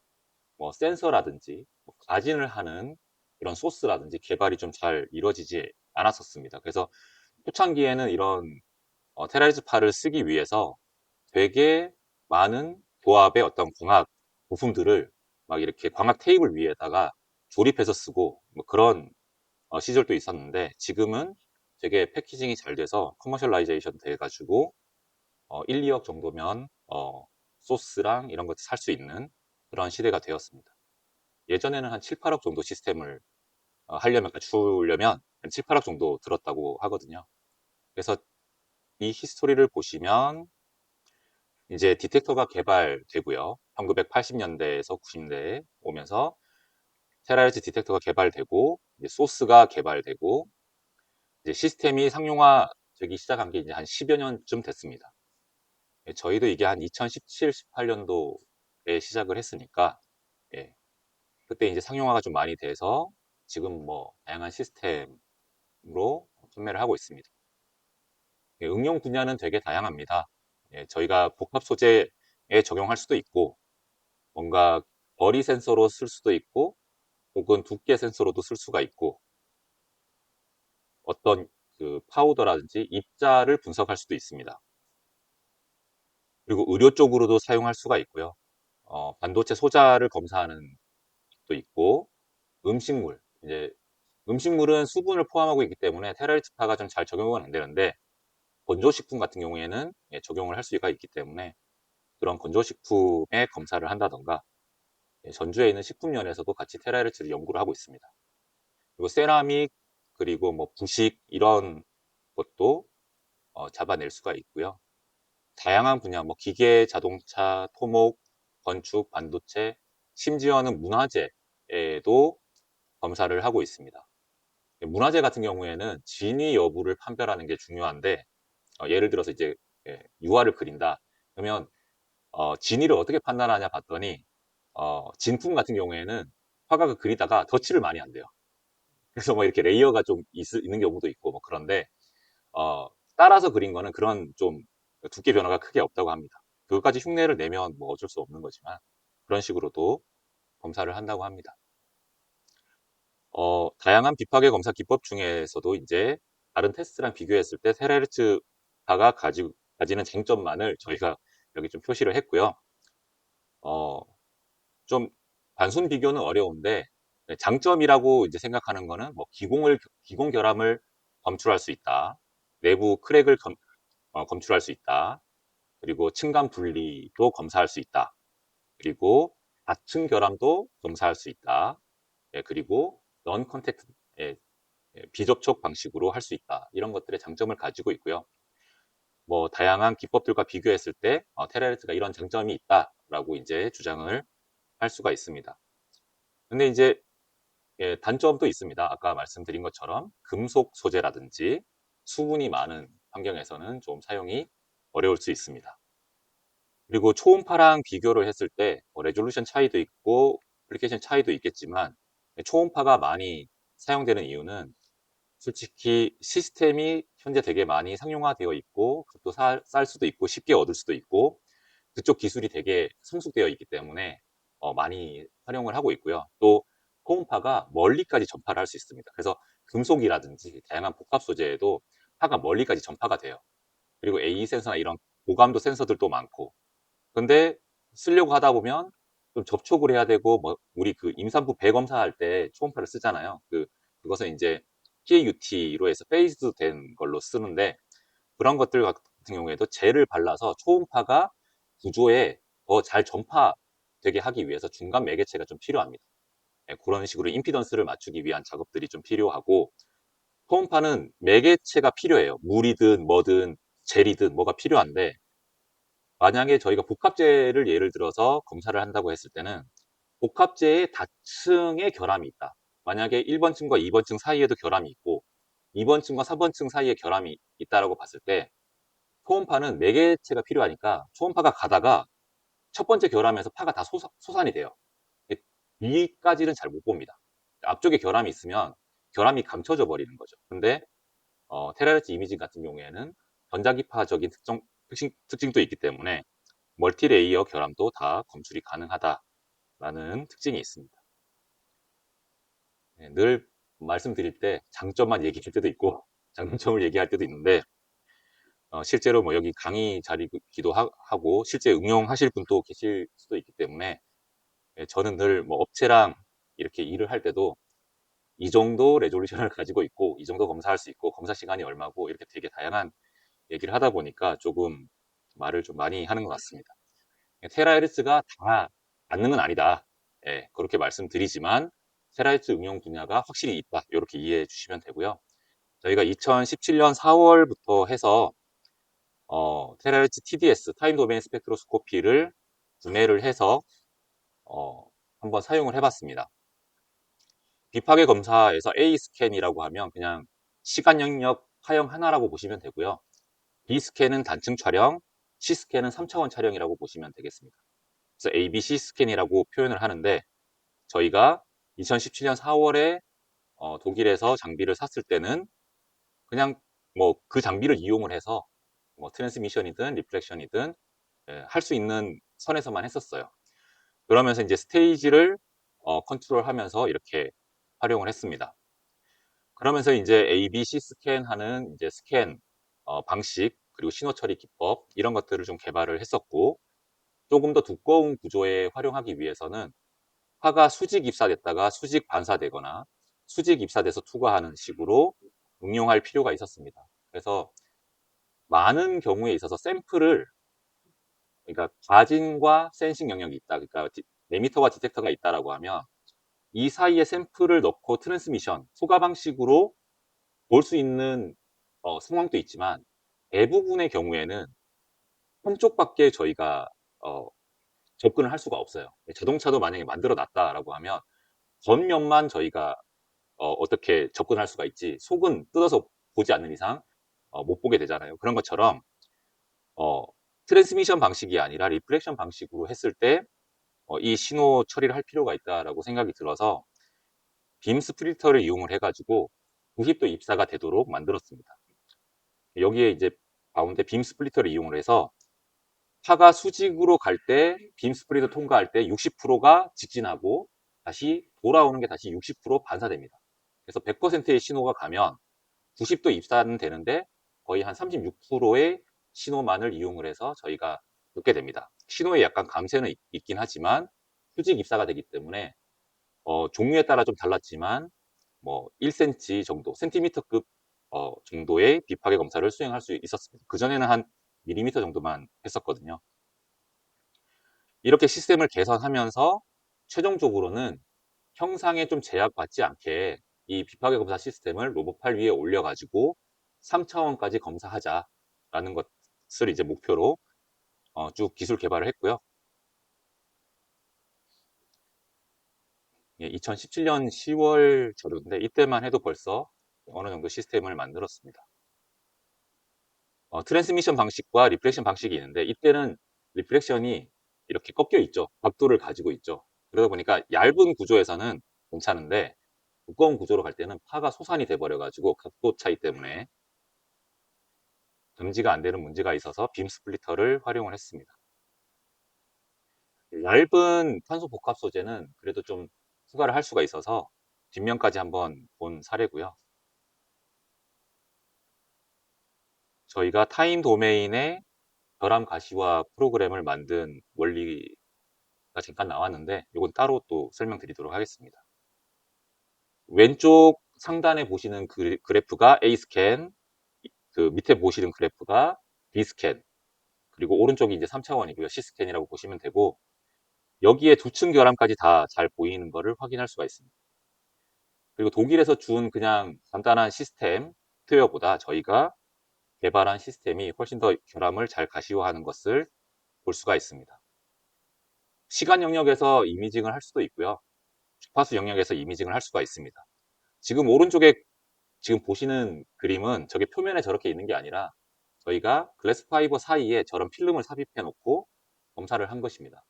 뭐 센서라든지 뭐 가진을 하는 그런 소스라든지 개발이 좀 잘 이루어지지 않았었습니다. 그래서 초창기에는 이런 테라리즈파를 쓰기 위해서 되게 많은 조합의 어떤 광학 부품들을 막 이렇게 광학 테이블 위에다가 조립해서 쓰고 뭐 그런 시절도 있었는데 지금은 되게 패키징이 잘 돼서 커머셜라이제이션 돼 가지고 1, 2억 정도면 소스랑 이런 것들 살 수 있는 그런 시대가 되었습니다. 예전에는 한 7, 8억 정도 시스템을 갖추려면 한 7, 8억 정도 들었다고 하거든요. 그래서 이 히스토리를 보시면 이제 디텍터가 개발되고요. 1980년대에서 90년대에 오면서 테라헤르츠 디텍터가 개발되고 이제 소스가 개발되고 이제 시스템이 상용화 되기 시작한 게 이제 한 10여 년쯤 됐습니다. 예, 저희도 이게 한 2017, 18년도에 시작을 했으니까 예, 그때 이제 상용화가 좀 많이 돼서 지금 뭐 다양한 시스템으로 판매를 하고 있습니다. 예, 응용 분야는 되게 다양합니다. 예, 저희가 복합 소재에 적용할 수도 있고 뭔가 거리 센서로 쓸 수도 있고 혹은 두께 센서로도 쓸 수가 있고 어떤 그 파우더라든지 입자를 분석할 수도 있습니다. 그리고 의료 쪽으로도 사용할 수가 있고요. 반도체 소자를 검사하는 것도 있고 음식물 이제 음식물은 수분을 포함하고 있기 때문에 테라리츠파가 좀 잘 적용은 안 되는데 건조식품 같은 경우에는 예, 적용을 할 수가 있기 때문에 그런 건조식품의 검사를 한다던가 예, 전주에 있는 식품연에서도 같이 테라헤르츠를 연구를 하고 있습니다. 그리고 세라믹 그리고 뭐 부식 이런 것도 잡아낼 수가 있고요. 다양한 분야 뭐 기계, 자동차, 토목, 건축, 반도체 심지어는 문화재에도 검사를 하고 있습니다. 문화재 같은 경우에는 진위 여부를 판별하는 게 중요한데 예를 들어서 이제 예, 유화를 그린다. 그러면 진위를 어떻게 판단하냐 봤더니 진품 같은 경우에는 화각을 그리다가 덧칠을 많이 한대요. 그래서 뭐 이렇게 레이어가 좀 있는 경우도 있고 뭐 그런데 어, 따라서 그린 거는 그런 좀 두께 변화가 크게 없다고 합니다. 그것까지 흉내를 내면 뭐 어쩔 수 없는 거지만 그런 식으로도 검사를 한다고 합니다. 다양한 비파계 검사 기법 중에서도 이제 다른 테스트랑 비교했을 때 테라헤르츠파가 가지는 쟁점만을 저희가 여기 좀 표시를 했고요. 어, 좀 단순 비교는 어려운데 네, 장점이라고 이제 생각하는 거는 뭐 기공 결함을 검출할 수 있다. 내부 크랙을 검출할 수 있다. 그리고 층간 분리도 검사할 수 있다. 그리고 다층 결함도 검사할 수 있다. 예, 그리고 넌 컨택트 비접촉 방식으로 할 수 있다. 이런 것들의 장점을 가지고 있고요. 뭐 다양한 기법들과 비교했을 때 테라레스가 이런 장점이 있다라고 이제 주장을 할 수가 있습니다. 근데 이제 예, 단점도 있습니다. 아까 말씀드린 것처럼 금속 소재라든지 수분이 많은 환경에서는 좀 사용이 어려울 수 있습니다. 그리고 초음파랑 비교를 했을 때 레졸루션 차이도 있고 애플리케이션 차이도 있겠지만 초음파가 많이 사용되는 이유는 솔직히 시스템이 현재 되게 많이 상용화되어 있고 또 쌀 수도 있고 쉽게 얻을 수도 있고 그쪽 기술이 되게 성숙되어 있기 때문에 많이 활용을 하고 있고요. 또 초음파가 멀리까지 전파를 할 수 있습니다. 그래서 금속이라든지 다양한 복합 소재에도 파가 멀리까지 전파가 돼요. 그리고 AE 센서나 이런 고감도 센서들도 많고 근데 쓰려고 하다 보면 좀 접촉을 해야 되고 뭐 우리 그 임산부 배 검사할 때 초음파를 쓰잖아요. 그것은 인제 PAUT로 해서 페이즈드 된 걸로 쓰는데 그런 것들 같은 경우에도 젤을 발라서 초음파가 구조에 더 잘 전파되게 하기 위해서 중간 매개체가 좀 필요합니다. 예, 고런 식으로 임피던스를 맞추기 위한 작업들이 좀 필요하고 초음파는 매개체가 필요해요. 물이든 뭐든 젤이든 뭐가 필요한데 만약에 저희가 복합제를 예를 들어서 검사를 한다고 했을 때는 복합제의 다층의 결함이 있다. 만약에 1번 층과 2번 층 사이에도 결함이 있고 2번 층과 3번 층 사이에 결함이 있다라고 봤을 때 초음파는 매개체가 필요하니까 초음파가 가다가 첫 번째 결함에서 파가 다 소산이 돼요. 뒤까지는 잘 못 봅니다. 앞쪽에 결함이 있으면 결함이 감춰져 버리는 거죠. 근데 테라레스 이미징 같은 경우에는 전자기파적인 특징도 있기 때문에 멀티레이어 결함도 다 검출이 가능하다라는 특징이 있습니다. 네, 늘 말씀드릴 때 장점만 얘기할 때도 있고 장점을 얘기할 때도 있는데 실제로 뭐 여기 강의 자리기도 하고 실제 응용하실 분도 계실 수도 있기 때문에 예, 저는 늘 뭐 업체랑 이렇게 일을 할 때도 이 정도 레졸루션을 가지고 있고 이 정도 검사할 수 있고 검사 시간이 얼마고 이렇게 되게 다양한 얘기를 하다 보니까 조금 말을 좀 많이 하는 것 같습니다. 테라헤르츠가 다 맞는 건 아니다. 예, 그렇게 말씀드리지만 테라헤르츠 응용 분야가 확실히 있다. 이렇게 이해해 주시면 되고요. 저희가 2017년 4월부터 해서 테라헤르츠 TDS 타임 도메인 스펙트로스코피를 구매를 해서 어, 한번 사용을 해봤습니다. 비파괴 검사에서 A 스캔이라고 하면 그냥 시간 영역 파형 하나라고 보시면 되고요. B 스캔은 단층 촬영, C 스캔은 3차원 촬영이라고 보시면 되겠습니다. 그래서 ABC 스캔이라고 표현을 하는데 저희가 2017년 4월에 독일에서 장비를 샀을 때는 그냥 뭐 그 장비를 이용을 해서 뭐 트랜스미션이든 리플렉션이든 할 수 있는 선에서만 했었어요. 그러면서 이제 스테이지를 컨트롤하면서 이렇게 활용을 했습니다. 그러면서 이제 A, B, C 스캔하는 이제 스캔 방식 그리고 신호 처리 기법 이런 것들을 좀 개발을 했었고 조금 더 두꺼운 구조에 활용하기 위해서는 파가 수직 입사됐다가 수직 반사되거나 수직 입사돼서 투과하는 식으로 응용할 필요가 있었습니다. 그래서 많은 경우에 있어서 샘플을 그러니까 과진과 센싱 영역이 있다. 그러니까 에미터와 디텍터가 있다라고 하면 이 사이에 샘플을 넣고 트랜스미션 소가 방식으로 볼 수 있는 상황도 있지만 대부분의 경우에는 한쪽밖에 저희가 어, 접근을 할 수가 없어요. 자동차도 만약에 만들어 놨다라고 하면 겉면만 저희가 어떻게 접근할 수가 있지 속은 뜯어서 보지 않는 이상 못 보게 되잖아요. 그런 것처럼 어, 트랜스미션 방식이 아니라 리플렉션 방식으로 했을 때 이 신호 처리를 할 필요가 있다라고 생각이 들어서 빔 스플리터를 이용을 해가지고 90도 입사가 되도록 만들었습니다. 여기에 이제 가운데 빔 스플리터를 이용을 해서 파가 수직으로 갈 때 빔 스플리터 통과할 때 60%가 직진하고 다시 돌아오는 게 다시 60% 반사됩니다. 그래서 100%의 신호가 가면 90도 입사는 되는데 거의 한 36%의 신호만을 이용을 해서 저희가 넣게 됩니다. 신호에 약간 감쇄는 있긴 하지만 수직 입사가 되기 때문에 종류에 따라 좀 달랐지만 뭐 1cm 정도, 센티미터급 정도의 비파괴 검사를 수행할 수 있었습니다. 그전에는 한 밀리미터 정도만 했었거든요. 이렇게 시스템을 개선하면서 최종적으로는 형상에 좀 제약받지 않게 이 비파괴 검사 시스템을 로봇팔 위에 올려가지고 3차원까지 검사하자라는 것을 이제 목표로 쭉 기술 개발을 했고요. 2017년 10월 저인데 이때만 해도 벌써 어느 정도 시스템을 만들었습니다. 트랜스미션 방식과 리플렉션 방식이 있는데 이때는 리플렉션이 이렇게 꺾여 있죠. 각도를 가지고 있죠. 그러다 보니까 얇은 구조에서는 괜찮은데 두꺼운 구조로 갈 때는 파가 소산이 돼 버려 가지고 각도 차이 때문에 감지가 안 되는 문제가 있어서 빔 스플리터를 활용을 했습니다. 얇은 탄소 복합 소재는 그래도 좀 투과를 할 수가 있어서 뒷면까지 한번 본 사례고요. 저희가 타임 도메인의 결함 가시화 프로그램을 만든 원리가 아까 잠깐 나왔는데 이건 따로 또 설명드리도록 하겠습니다. 왼쪽 상단에 보시는 그래프가 A 스캔, 그 밑에 보시는 그래프가 B 스캔, 그리고 오른쪽이 이제 3차원이고요. C 스캔이라고 보시면 되고, 여기에 두 층 결함까지 다 잘 보이는 것을 확인할 수가 있습니다. 그리고 독일에서 준 그냥 간단한 시스템 소프트웨어보다 저희가 개발한 시스템이 훨씬 더 결함을 잘 가시화하는 것을 볼 수가 있습니다. 시간 영역에서 이미징을 할 수도 있고요. 주파수 영역에서 이미징을 할 수가 있습니다. 지금 오른쪽에 지금 보시는 그림은 저게 표면에 저렇게 있는 게 아니라 저희가 글래스 파이버 사이에 저런 필름을 삽입해 놓고 검사를 한 것입니다.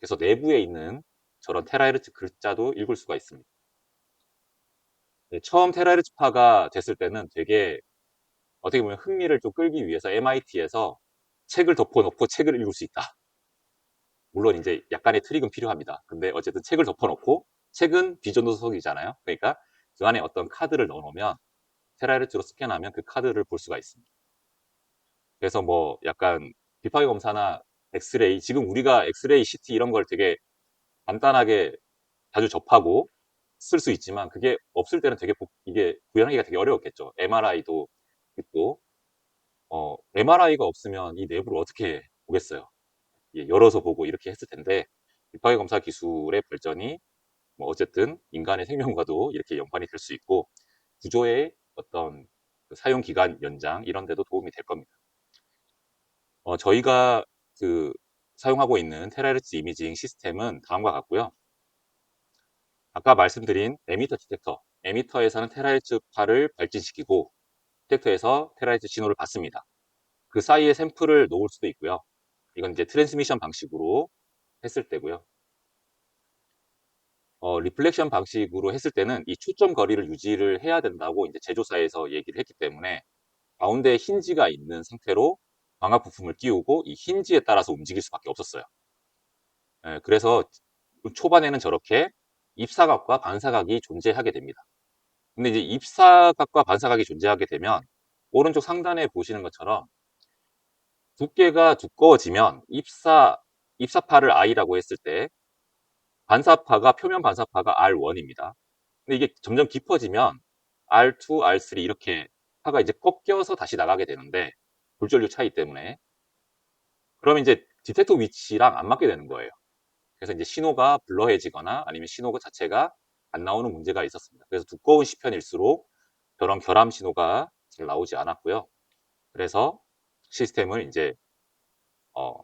그래서 내부에 있는 저런 테라헤르츠 글자도 읽을 수가 있습니다. 네, 처음 테라헤르츠파가 됐을 때는 되게 어떻게 보면 흥미를 좀 끌기 위해서 MIT에서 책을 덮어놓고 책을 읽을 수 있다. 물론 이제 약간의 트릭은 필요합니다. 근데 어쨌든 책을 덮어놓고, 책은 비전 도서이잖아요. 그러니까 그 안에 어떤 카드를 넣어놓으면 테라헤르츠로 스캔하면 그 카드를 볼 수가 있습니다. 그래서 뭐 약간 비파기 검사나 엑스레이, 지금 우리가 엑스레이, CT 이런 걸 되게 간단하게 자주 접하고 쓸 수 있지만 그게 없을 때는 되게 이게 구현하기가 되게 어려웠겠죠. MRI도 있고, MRI가 없으면 이 내부를 어떻게 보겠어요. 열어서 보고 이렇게 했을 텐데, 비파기 검사 기술의 발전이 뭐 어쨌든 인간의 생명과도 이렇게 연관이 될 수 있고, 구조의 어떤 그 사용 기간 연장 이런 데도 도움이 될 겁니다. 저희가 그 사용하고 있는 테라헤르츠 이미징 시스템은 다음과 같고요. 아까 말씀드린 에미터 디텍터, 에미터에서는 테라헤르츠파를 발진시키고 디텍터에서 테라헤르츠 신호를 받습니다. 그 사이에 샘플을 놓을 수도 있고요. 이건 이제 트랜스미션 방식으로 했을 때고요. 리플렉션 방식으로 했을 때는 이 초점 거리를 유지를 해야 된다고 이제 제조사에서 얘기를 했기 때문에 가운데에 힌지가 있는 상태로 광학 부품을 끼우고 이 힌지에 따라서 움직일 수밖에 없었어요. 그래서 초반에는 저렇게 입사각과 반사각이 존재하게 됩니다. 근데 이제 입사각과 반사각이 존재하게 되면 오른쪽 상단에 보시는 것처럼 두께가 두꺼워지면 입사파를 I라고 했을 때 반사파가, 표면 반사파가 R1입니다. 근데 이게 점점 깊어지면 R2, R3 이렇게 파가 이제 꺾여서 다시 나가게 되는데, 굴절률 차이 때문에. 그러면 이제 디텍터 위치랑 안 맞게 되는 거예요. 그래서 이제 신호가 블러해지거나 아니면 신호 자체가 안 나오는 문제가 있었습니다. 그래서 두꺼운 시편일수록 저런 결함 신호가 잘 나오지 않았고요. 그래서 시스템을 이제 어,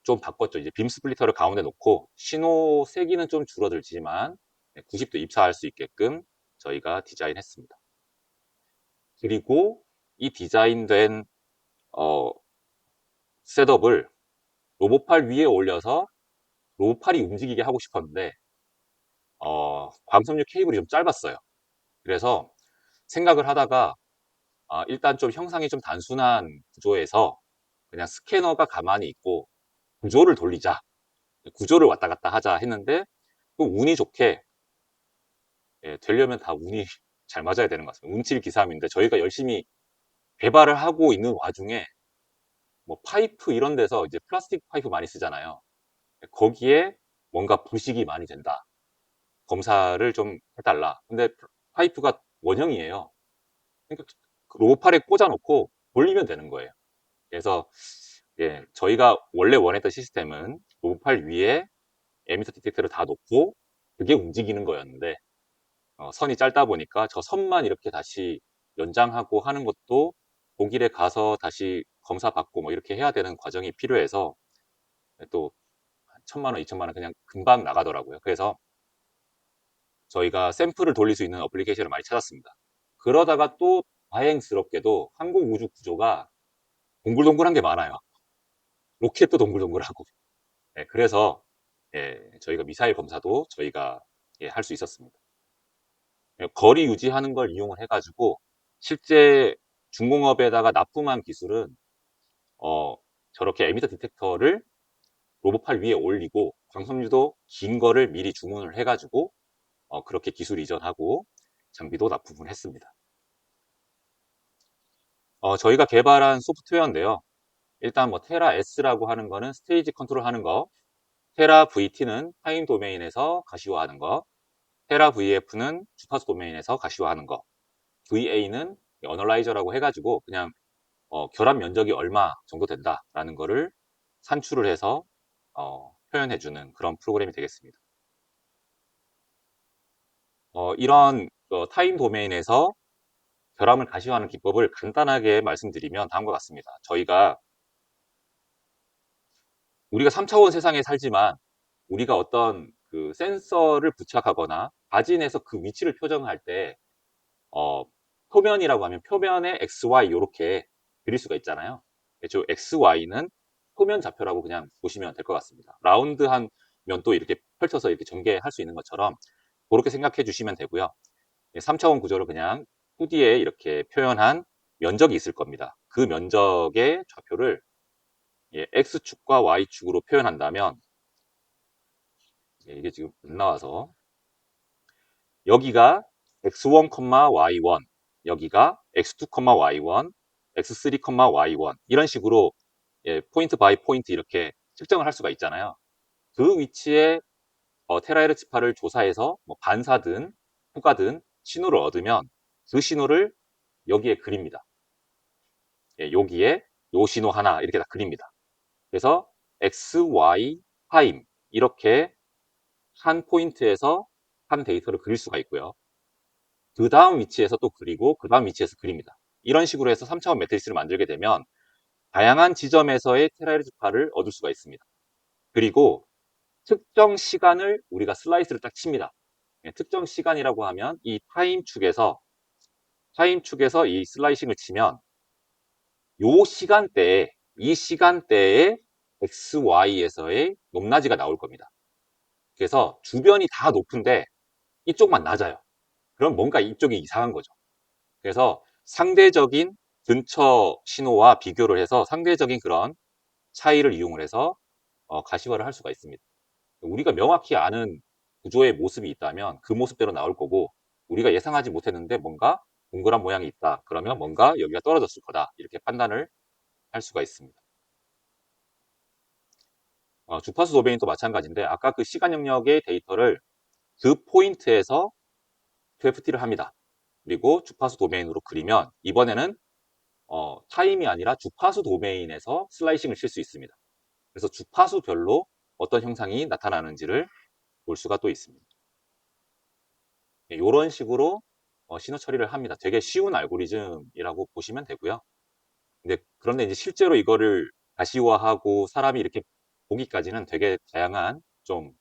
좀 바꿨죠. 이제 빔 스플리터를 가운데 놓고 신호 세기는 좀 줄어들지만 90도 입사할 수 있게끔 저희가 디자인했습니다. 그리고 이 디자인된 어, 셋업을 로봇팔 위에 올려서 로봇팔이 움직이게 하고 싶었는데 광섬유 케이블이 좀 짧았어요. 그래서 생각을 하다가 일단 좀 형상이 좀 단순한 구조에서 그냥 스캐너가 가만히 있고 구조를 돌리자, 구조를 왔다 갔다 하자 했는데, 또 운이 좋게 되려면 다 운이 잘 맞아야 되는 것 같습니다. 운칠기삼인데 저희가 열심히 개발을 하고 있는 와중에 뭐 파이프 이런 데서 이제 플라스틱 파이프 많이 쓰잖아요. 거기에 뭔가 부식이 많이 된다. 검사를 좀 해달라. 근데 파이프가 원형이에요. 그러니까 그 로봇팔에 꽂아놓고 돌리면 되는 거예요. 그래서 저희가 원래 원했던 시스템은 로봇팔 위에 에미터 디텍터를 다 놓고 그게 움직이는 거였는데, 선이 짧다 보니까 저 선만 이렇게 다시 연장하고 하는 것도 독일에 가서 다시 검사 받고 뭐 이렇게 해야 되는 과정이 필요해서 또 1,000만 원, 2,000만 원 그냥 금방 나가더라고요. 그래서 저희가 샘플을 돌릴 수 있는 어플리케이션을 많이 찾았습니다. 그러다가 또 다행스럽게도 한국 우주 구조가 동글동글한 게 많아요. 로켓도 동글동글하고. 그래서 저희가 미사일 검사도 저희가 할 수 있었습니다. 거리 유지하는 걸 이용을 해가지고 실제 중공업에다가 납품한 기술은 저렇게 에미터 디텍터를 로봇팔 위에 올리고 광섬유도 긴 거를 미리 주문을 해가지고 그렇게 기술 이전하고 장비도 납품을 했습니다. 저희가 개발한 소프트웨어인데요. 일단 뭐 테라 S라고 하는 거는 스테이지 컨트롤 하는 거, 테라 VT는 타임 도메인에서 가시화하는 거, 테라 VF는 주파수 도메인에서 가시화하는 거, VA는 어널라이저라고 해가지고 그냥 결합 면적이 얼마 정도 된다라는 거를 산출을 해서 표현해주는 그런 프로그램이 되겠습니다. 이런 타임 도메인에서 결함을 가시화하는 기법을 간단하게 말씀드리면 다음과 같습니다. 우리가 3차원 세상에 살지만 우리가 어떤 그 센서를 부착하거나 가진해서 그 위치를 표정할 때 어, 표면이라고 하면 표면에 XY 이렇게 그릴 수가 있잖아요. 저 XY는 표면 좌표라고 그냥 보시면 될 것 같습니다. 라운드한 면도 이렇게 펼쳐서 이렇게 전개할 수 있는 것처럼 그렇게 생각해 주시면 되고요. 3차원 구조를 그냥 2D에 이렇게 표현한 면적이 있을 겁니다. 그 면적의 좌표를 X축과 Y축으로 표현한다면 이게 지금 안 나와서 여기가 x1, y1 여기가 x2, y1 x3, y1 이런 식으로 포인트 바이 포인트 이렇게 측정을 할 수가 있잖아요. 그 위치에 테라헤르츠파를 조사해서 뭐 반사든 후가든 신호를 얻으면 그 신호를 여기에 그립니다. 여기에 요 신호 하나 이렇게 다 그립니다. 그래서 x, y, 타임 이렇게 한 포인트에서 한 데이터를 그릴 수가 있고요. 그 다음 위치에서 또 그리고 그 다음 위치에서 그립니다. 이런 식으로 해서 3차원 매트리스를 만들게 되면 다양한 지점에서의 테라헤르츠파를 얻을 수가 있습니다. 그리고 특정 시간을 우리가 슬라이스를 딱 칩니다. 특정 시간이라고 하면 이 타임 축에서 이 슬라이싱을 치면 요 시간대에 이 시간대에 XY에서의 높낮이가 나올 겁니다. 그래서 주변이 다 높은데 이쪽만 낮아요. 그럼 뭔가 이쪽이 이상한 거죠. 그래서 상대적인 근처 신호와 비교를 해서 상대적인 그런 차이를 이용을 해서 가시화를 할 수가 있습니다. 우리가 명확히 아는 구조의 모습이 있다면 그 모습대로 나올 거고 우리가 예상하지 못했는데 뭔가 동그란 모양이 있다. 그러면 뭔가 여기가 떨어졌을 거다. 이렇게 판단을 할 수가 있습니다. 주파수 도메인도 마찬가지인데 아까 그 시간 영역의 데이터를 그 포인트에서 QFT를 합니다. 그리고 주파수 도메인으로 그리면 이번에는 타임이 아니라 주파수 도메인에서 슬라이싱을 칠 수 있습니다. 그래서 주파수별로 어떤 형상이 나타나는지를 볼 수가 또 있습니다. 이런 식으로 신호 처리를 합니다. 되게 쉬운 알고리즘이라고 보시면 되고요. 그런데 이제 실제로 이거를 가시화하고 사람이 이렇게 보기까지는 되게 다양한 좀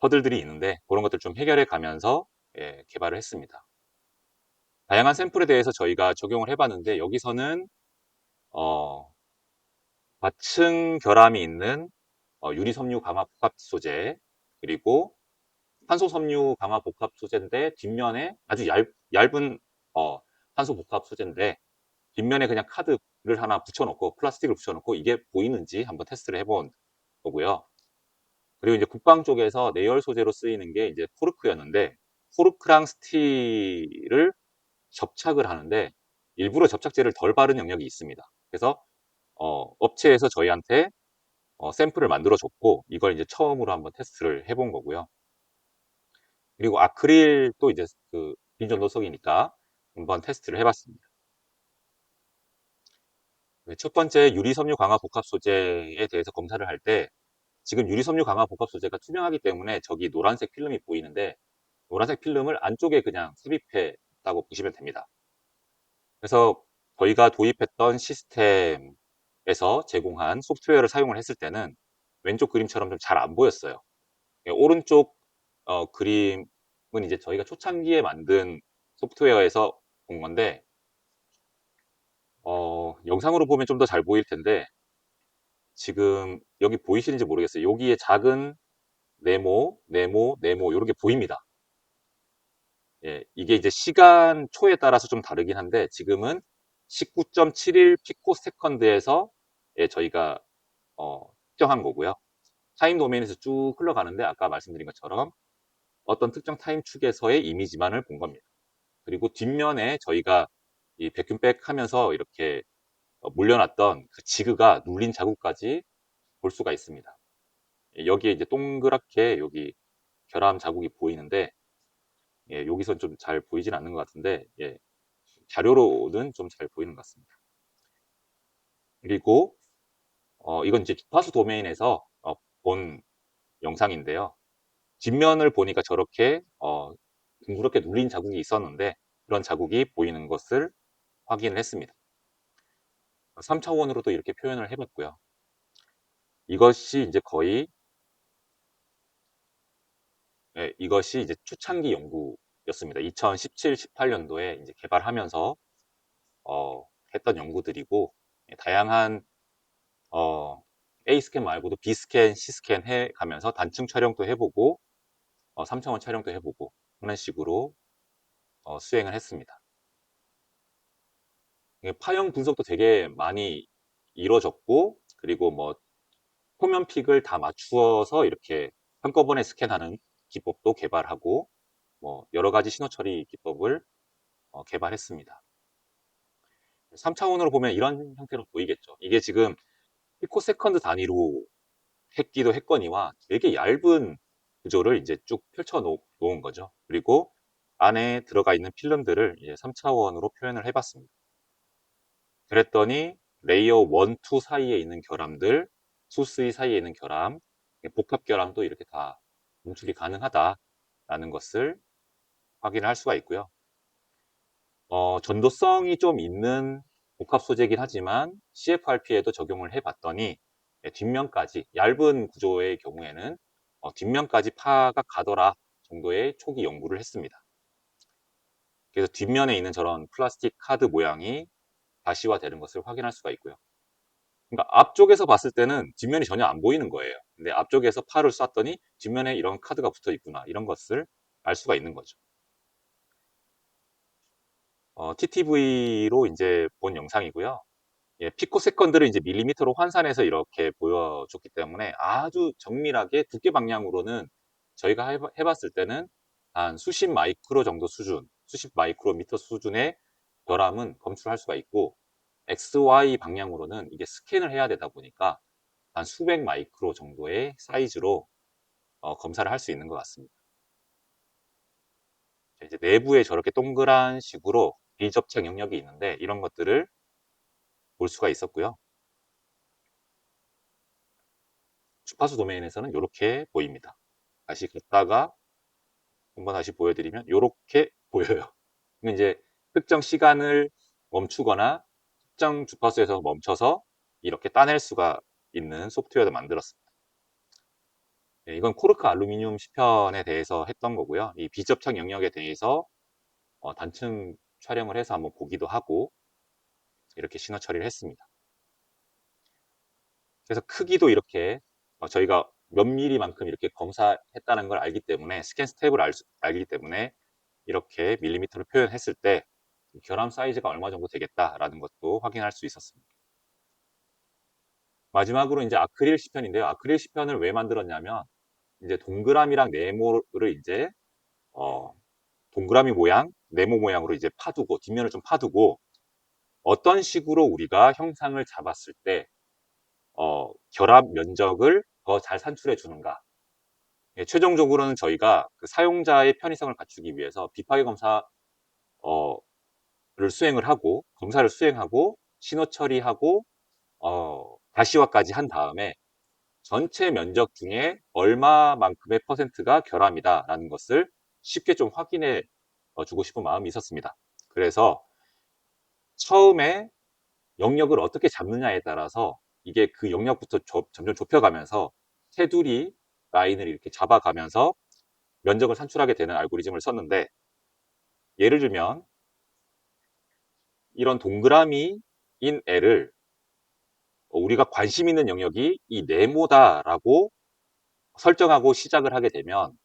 허들들이 있는데 그런 것들 좀 해결해 가면서 개발을 했습니다. 다양한 샘플에 대해서 저희가 적용을 해봤는데 여기서는 과층 결함이 있는 유리섬유 강화 복합 소재 그리고 탄소 섬유 강화 복합 소재인데 뒷면에 아주 얇은 탄소 복합 소재인데 뒷면에 그냥 카드를 하나 붙여놓고 플라스틱을 붙여놓고 이게 보이는지 한번 테스트를 해본 거고요. 그리고 이제 국방 쪽에서 내열 소재로 쓰이는 게 이제 코르크였는데 코르크랑 스틸을 접착을 하는데 일부러 접착제를 덜 바른 영역이 있습니다. 그래서 업체에서 저희한테 샘플을 만들어 줬고 이걸 이제 처음으로 한번 테스트를 해본 거고요. 그리고 아크릴도 이제 그 빈전도석이니까 한번 테스트를 해봤습니다. 첫 번째 유리섬유 강화 복합 소재에 대해서 검사를 할 때 지금 유리섬유 강화 복합 소재가 투명하기 때문에 저기 노란색 필름이 보이는데 노란색 필름을 안쪽에 그냥 삽입했다고 보시면 됩니다. 그래서 저희가 도입했던 시스템에서 제공한 소프트웨어를 사용을 했을 때는 왼쪽 그림처럼 좀 잘 안 보였어요. 오른쪽 그림은 이제 저희가 초창기에 만든 소프트웨어에서 본 건데 영상으로 보면 좀 더 잘 보일 텐데 지금 여기 보이시는지 모르겠어요. 여기에 작은 네모 이렇게 보입니다. 이게 이제 시간 초에 따라서 좀 다르긴 한데 지금은 19.71 피코세컨드에서 저희가 측정한 거고요. 타임 도메인에서 쭉 흘러가는데 아까 말씀드린 것처럼 어떤 특정 타임 축에서의 이미지만을 본 겁니다. 그리고 뒷면에 저희가 이 백균백 하면서 이렇게 물려놨던 그 지그가 눌린 자국까지 볼 수가 있습니다. 여기에 이제 동그랗게 여기 결함 자국이 보이는데, 여기선 좀 잘 보이진 않는 것 같은데, 자료로는 좀 잘 보이는 것 같습니다. 그리고 이건 이제 주파수 도메인에서 본 영상인데요. 뒷면을 보니까 저렇게 둥그렇게 눌린 자국이 있었는데, 그런 자국이 보이는 것을 확인을 했습니다. 3차원으로도 이렇게 표현을 해봤고요. 이것이 이제 거의, 이것이 이제 초창기 연구였습니다. 2017, 18년도에 이제 개발하면서 했던 연구들이고, 다양한 A 스캔 말고도 B 스캔, C 스캔 해 가면서 단층 촬영도 해보고 3차원 촬영도 해보고 그런 식으로 수행을 했습니다. 파형 분석도 되게 많이 이루어졌고, 그리고 뭐 표면 픽을 다 맞추어서 이렇게 한꺼번에 스캔하는 기법도 개발하고, 뭐 여러 가지 신호 처리 기법을 개발했습니다. 3차원으로 보면 이런 형태로 보이겠죠. 이게 지금 피코세컨드 단위로 했기도 했거니와 되게 얇은 구조를 이제 쭉 펼쳐 놓은 거죠. 그리고 안에 들어가 있는 필름들을 이제 3차원으로 표현을 해봤습니다. 그랬더니 레이어 1, 2 사이에 있는 결함들, 소스의 사이에 있는 결함, 복합 결함도 이렇게 다 검출이 가능하다라는 것을 확인을 할 수가 있고요. 전도성이 좀 있는 복합 소재이긴 하지만 CFRP에도 적용을 해봤더니 뒷면까지 얇은 구조의 경우에는 뒷면까지 파가 가더라 정도의 초기 연구를 했습니다. 그래서 뒷면에 있는 저런 플라스틱 카드 모양이 가시화되는 것을 확인할 수가 있고요. 그러니까 앞쪽에서 봤을 때는 뒷면이 전혀 안 보이는 거예요. 근데 앞쪽에서 팔을 쐈더니 뒷면에 이런 카드가 붙어 있구나, 이런 것을 알 수가 있는 거죠. TTV로 이제 본 영상이고요. 피코세컨드를 이제 밀리미터로 환산해서 이렇게 보여줬기 때문에 아주 정밀하게 두께 방향으로는 저희가 해봤을 때는 한 수십 마이크로 정도 수준, 수십 마이크로미터 수준의 결함은 검출할 수가 있고, XY 방향으로는 이게 스캔을 해야 되다 보니까 한 수백 마이크로 정도의 사이즈로 검사를 할 수 있는 것 같습니다. 이제 내부에 저렇게 동그란 식으로 비접착 영역이 있는데 이런 것들을 볼 수가 있었고요. 주파수 도메인에서는 이렇게 보입니다. 다시 걷다가 한번 다시 보여드리면 이렇게 보여요. 이제 특정 시간을 멈추거나 특정 주파수에서 멈춰서 이렇게 따낼 수가 있는 소프트웨어도 만들었습니다. 이건 코르크 알루미늄 시편에 대해서 했던 거고요. 이 비접착 영역에 대해서 단층 촬영을 해서 한번 보기도 하고 이렇게 신호 처리를 했습니다. 그래서 크기도 이렇게 저희가 몇 미리만큼 이렇게 검사했다는 걸 알기 때문에, 스캔 스텝을 알기 때문에 이렇게 밀리미터로 표현했을 때 결함 사이즈가 얼마 정도 되겠다라는 것도 확인할 수 있었습니다. 마지막으로 이제 아크릴 시편인데요. 아크릴 시편을 왜 만들었냐면, 이제 동그라미랑 네모를 이제 동그라미 모양, 네모 모양으로 이제 파두고 뒷면을 좀 파두고 어떤 식으로 우리가 형상을 잡았을 때 결합 면적을 더 잘 산출해 주는가. 최종적으로는 저희가 그 사용자의 편의성을 갖추기 위해서 비파괴 검사를 수행을 하고, 검사를 수행하고 신호 처리하고 가시화까지 한 다음에 전체 면적 중에 얼마만큼의 퍼센트가 결함이다라는 것을 쉽게 좀 확인해 주고 싶은 마음이 있었습니다. 그래서 처음에 영역을 어떻게 잡느냐에 따라서 이게 그 영역부터 점점 좁혀가면서 테두리 라인을 이렇게 잡아가면서 면적을 산출하게 되는 알고리즘을 썼는데, 예를 들면 이런 동그라미인 애를 우리가 관심 있는 영역이 이 네모다라고 설정하고 시작을 하게 되면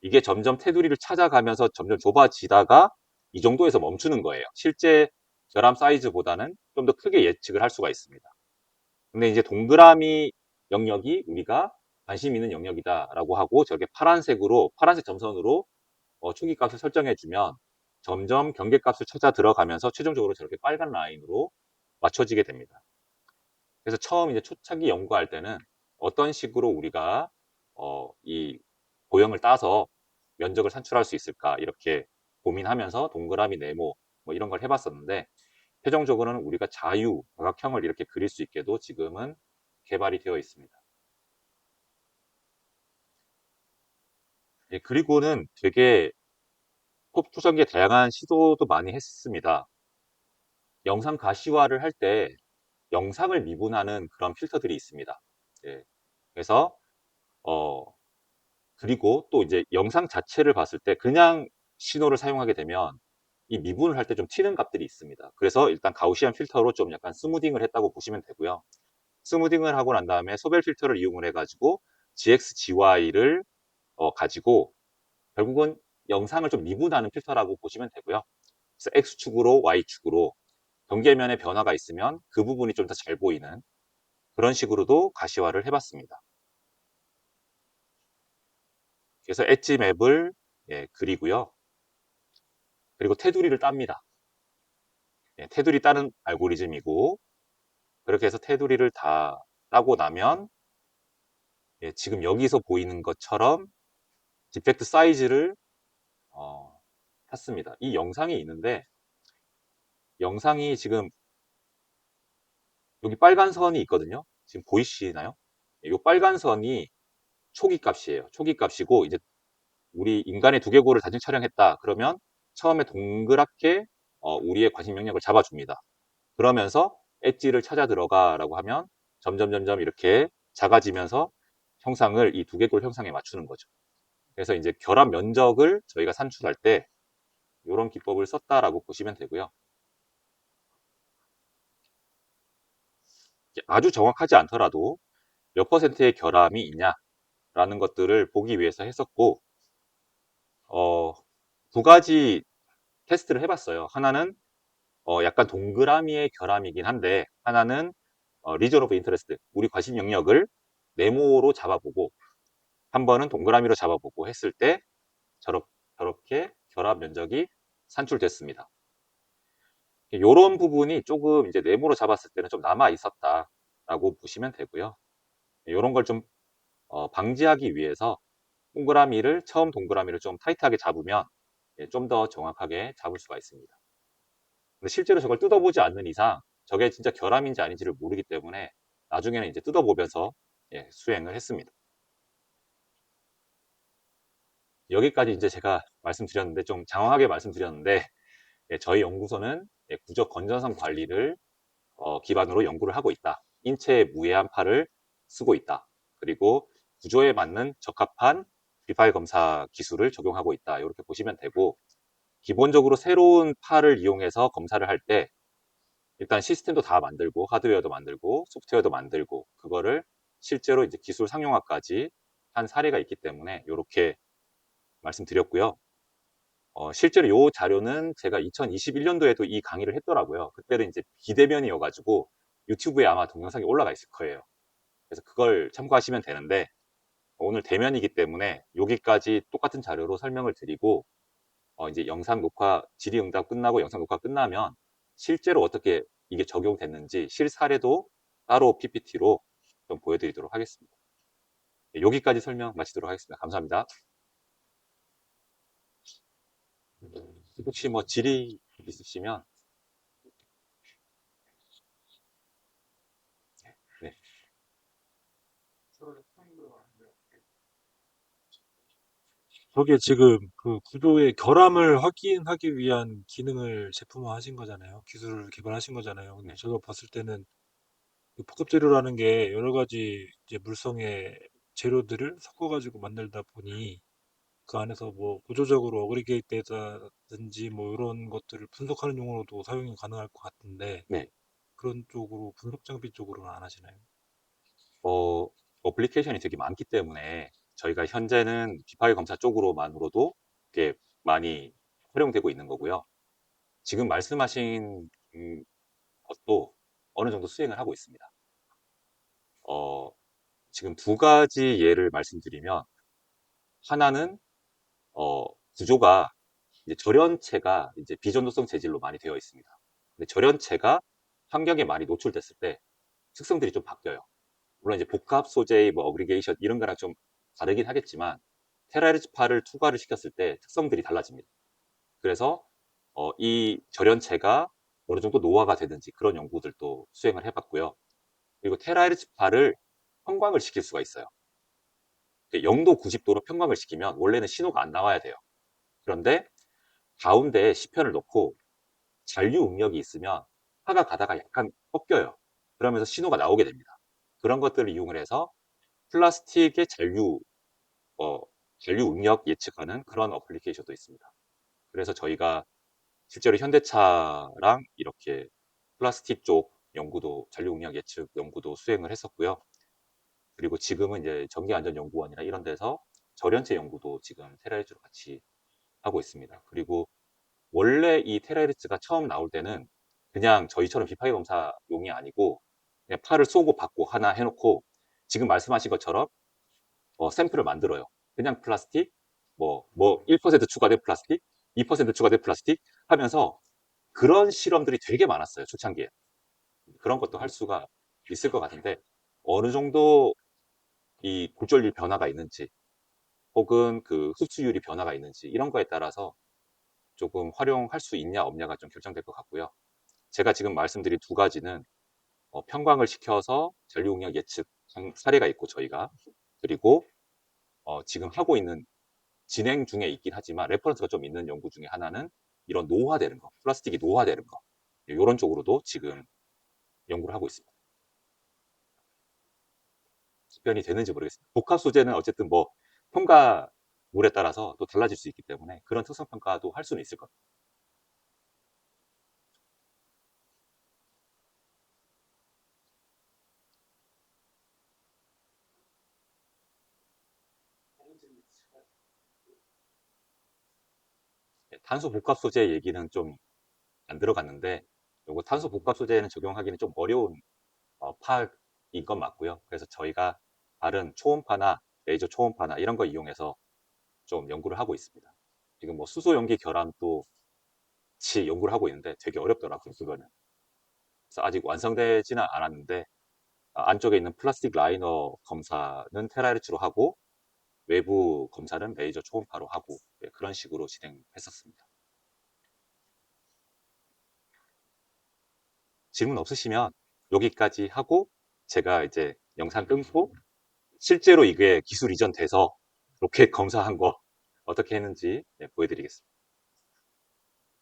이게 점점 테두리를 찾아가면서 점점 좁아지다가 이 정도에서 멈추는 거예요. 실제 결함 사이즈보다는 좀 더 크게 예측을 할 수가 있습니다. 근데 이제 동그라미 영역이 우리가 관심 있는 영역이다라고 하고 저렇게 파란색 점선으로 초기 값을 설정해 주면 점점 경계값을 찾아 들어가면서 최종적으로 저렇게 빨간 라인으로 맞춰지게 됩니다. 그래서 처음 이제 초창기 연구할 때는 어떤 식으로 우리가 이 도형을 따서 면적을 산출할 수 있을까 이렇게 고민하면서 동그라미, 네모 뭐 이런 걸 해봤었는데 최종적으로는 우리가 자유, 사각형을 이렇게 그릴 수 있게도 지금은 개발이 되어 있습니다. 예, 그리고는 되게 초창기에 다양한 시도도 많이 했습니다. 영상 가시화를 할 때 영상을 미분하는 그런 필터들이 있습니다. 예, 그래서 어, 그리고 또 이제 영상 자체를 봤을 때 그냥 신호를 사용하게 되면 이 미분을 할 때 좀 튀는 값들이 있습니다. 그래서 일단 가우시안 필터로 좀 약간 스무딩을 했다고 보시면 되고요. 스무딩을 하고 난 다음에 소벨 필터를 이용을 해가지고 GX, GY를 가지고 결국은 영상을 좀 미분하는 필터라고 보시면 되고요. 그래서 X축으로 Y축으로 경계면에 변화가 있으면 그 부분이 좀 더 잘 보이는 그런 식으로도 가시화를 해봤습니다. 그래서 엣지 맵을 그리고요. 그리고 테두리를 땁니다. 테두리 따는 알고리즘이고 그렇게 해서 테두리를 다 따고 나면 지금 여기서 보이는 것처럼 디펙트 사이즈를 탔습니다. 이 영상이 있는데 영상이 지금 여기 빨간 선이 있거든요. 지금 보이시나요? 이 빨간 선이 초기 값이에요. 초기 값이고 이제 우리 인간의 두개골을 다중 촬영했다. 그러면 처음에 동그랗게 우리의 관심 영역을 잡아줍니다. 그러면서 엣지를 찾아 들어가라고 하면 점점 이렇게 작아지면서 형상을 이 두개골 형상에 맞추는 거죠. 그래서 이제 결합 면적을 저희가 산출할 때 이런 기법을 썼다라고 보시면 되고요. 아주 정확하지 않더라도 몇 퍼센트의 결함이 있냐라는 것들을 보기 위해서 했었고 어, 두 가지 테스트를 해봤어요. 하나는 약간 동그라미의 결함이긴 한데 하나는 리전 오브 인터레스트 우리 관심 영역을 네모로 잡아보고 한 번은 동그라미로 잡아보고 했을 때 저렇게 결합 면적이 산출됐습니다. 이런 부분이 조금 이제 네모로 잡았을 때는 좀 남아 있었다라고 보시면 되고요. 이런 걸 좀 방지하기 위해서 처음 동그라미를 좀 타이트하게 잡으면 좀 더 정확하게 잡을 수가 있습니다. 근데 실제로 저걸 뜯어보지 않는 이상 저게 진짜 결함인지 아닌지를 모르기 때문에 나중에는 이제 뜯어보면서 수행을 했습니다. 여기까지 이제 제가 말씀드렸는데 좀 장황하게 말씀드렸는데 저희 연구소는 구조 건전성 관리를 기반으로 연구를 하고 있다. 인체의 무해한 팔을 쓰고 있다. 그리고 구조에 맞는 적합한 비파일 검사 기술을 적용하고 있다. 이렇게 보시면 되고 기본적으로 새로운 팔을 이용해서 검사를 할 때 일단 시스템도 다 만들고 하드웨어도 만들고 소프트웨어도 만들고 그거를 실제로 이제 기술 상용화까지 한 사례가 있기 때문에 이렇게 말씀드렸고요. 실제로 이 자료는 제가 2021년도에도 이 강의를 했더라고요. 그때는 이제 비대면이어가지고 유튜브에 아마 동영상이 올라가 있을 거예요. 그래서 그걸 참고하시면 되는데 오늘 대면이기 때문에 여기까지 똑같은 자료로 설명을 드리고 이제 영상 녹화 질의응답 끝나고 영상 녹화 끝나면 실제로 어떻게 이게 적용됐는지 실사례도 따로 PPT로 좀 보여드리도록 하겠습니다. 여기까지 설명 마치도록 하겠습니다. 감사합니다. 혹시 뭐 질의 있으시면 네. 저게 지금 그 구조의 결함을 확인하기 위한 기능을 제품화하신 거잖아요. 기술을 개발하신 거잖아요. 근데 네. 제가 봤을 때는 그 복합 재료라는 게 여러 가지 이제 물성의 재료들을 섞어가지고 만들다 보니 그 안에서 뭐 구조적으로 어그리게이트라든지 뭐 이런 것들을 분석하는 용어로도 사용이 가능할 것 같은데 네. 그런 쪽으로 분석 장비 쪽으로는 안 하시나요? 어, 어플리케이션이 되게 많기 때문에 저희가 현재는 비파일 검사 쪽으로만으로도 꽤 많이 활용되고 있는 거고요. 지금 말씀하신 것도 어느 정도 수행을 하고 있습니다. 어, 지금 두 가지 예를 말씀드리면 하나는 어, 구조가 이제 절연체가 이제 비전도성 재질로 많이 되어 있습니다. 근데 절연체가 환경에 많이 노출됐을 때 특성들이 좀 바뀌어요. 물론 이제 복합 소재의 뭐 어그리게이션 이런 거랑 좀 다르긴 하겠지만 테라헤르츠파를 투과를 시켰을 때 특성들이 달라집니다. 그래서 이 절연체가 어느 정도 노화가 되는지 그런 연구들도 수행을 해봤고요. 그리고 테라헤르츠파를 평광을 시킬 수가 있어요. 0도 90도로 평광을 시키면 원래는 신호가 안 나와야 돼요. 그런데 가운데에 시편을 놓고 잔류 응력이 있으면 파가 가다가 약간 꺾여요. 그러면서 신호가 나오게 됩니다. 그런 것들을 이용을 해서 플라스틱의 어, 잔류 응력 예측하는 그런 어플리케이션도 있습니다. 그래서 저희가 실제로 현대차랑 이렇게 플라스틱 쪽 연구도, 잔류 응력 예측 연구도 수행을 했었고요. 그리고 지금은 이제 전기안전연구원이나 이런 데서 절연체 연구도 지금 테라헤르츠로 같이 하고 있습니다. 그리고 원래 이 테라헤르츠가 처음 나올 때는 그냥 저희처럼 비파기 검사용이 아니고 그냥 팔을 쏘고 받고 하나 해놓고 지금 말씀하신 것처럼 샘플을 만들어요. 그냥 플라스틱, 1% 추가된 플라스틱, 2% 추가된 플라스틱 하면서 그런 실험들이 되게 많았어요. 초창기에. 그런 것도 할 수가 있을 것 같은데 어느 정도 이 굴절률 변화가 있는지 혹은 그 흡수율이 변화가 있는지 이런 거에 따라서 조금 활용할 수 있냐 없냐가 좀 결정될 것 같고요. 제가 지금 말씀드린 두 가지는 편광을 시켜서 전류응력 예측 사례가 있고 저희가 그리고 지금 하고 있는 진행 중에 있긴 하지만 레퍼런스가 좀 있는 연구 중에 하나는 이런 노화되는 거, 플라스틱이 노화되는 거 이런 쪽으로도 지금 연구를 하고 있습니다. 답변이 되는지 모르겠습니다. 복합 소재는 어쨌든 뭐 평가물에 따라서 또 달라질 수 있기 때문에 그런 특성 평가도 할 수는 있을 것 같아요. 탄소 복합 소재 얘기는 좀 안 들어갔는데 요거 탄소 복합 소재는 적용하기는 좀 어려운 파인 건 맞고요. 그래서 저희가 다른 초음파나 레이저 초음파나 이런 거 이용해서 좀 연구를 하고 있습니다. 지금 뭐 수소 연기 결함도 같이 연구를 하고 있는데 되게 어렵더라고요, 그거는. 그래서 아직 완성되지는 않았는데 안쪽에 있는 플라스틱 라이너 검사는 테라헤르츠로 하고 외부 검사는 레이저 초음파로 하고 그런 식으로 진행했었습니다. 질문 없으시면 여기까지 하고 제가 이제 영상 끊고 실제로 이게 기술 이전돼서 로켓 검사한 거 어떻게 했는지 보여드리겠습니다.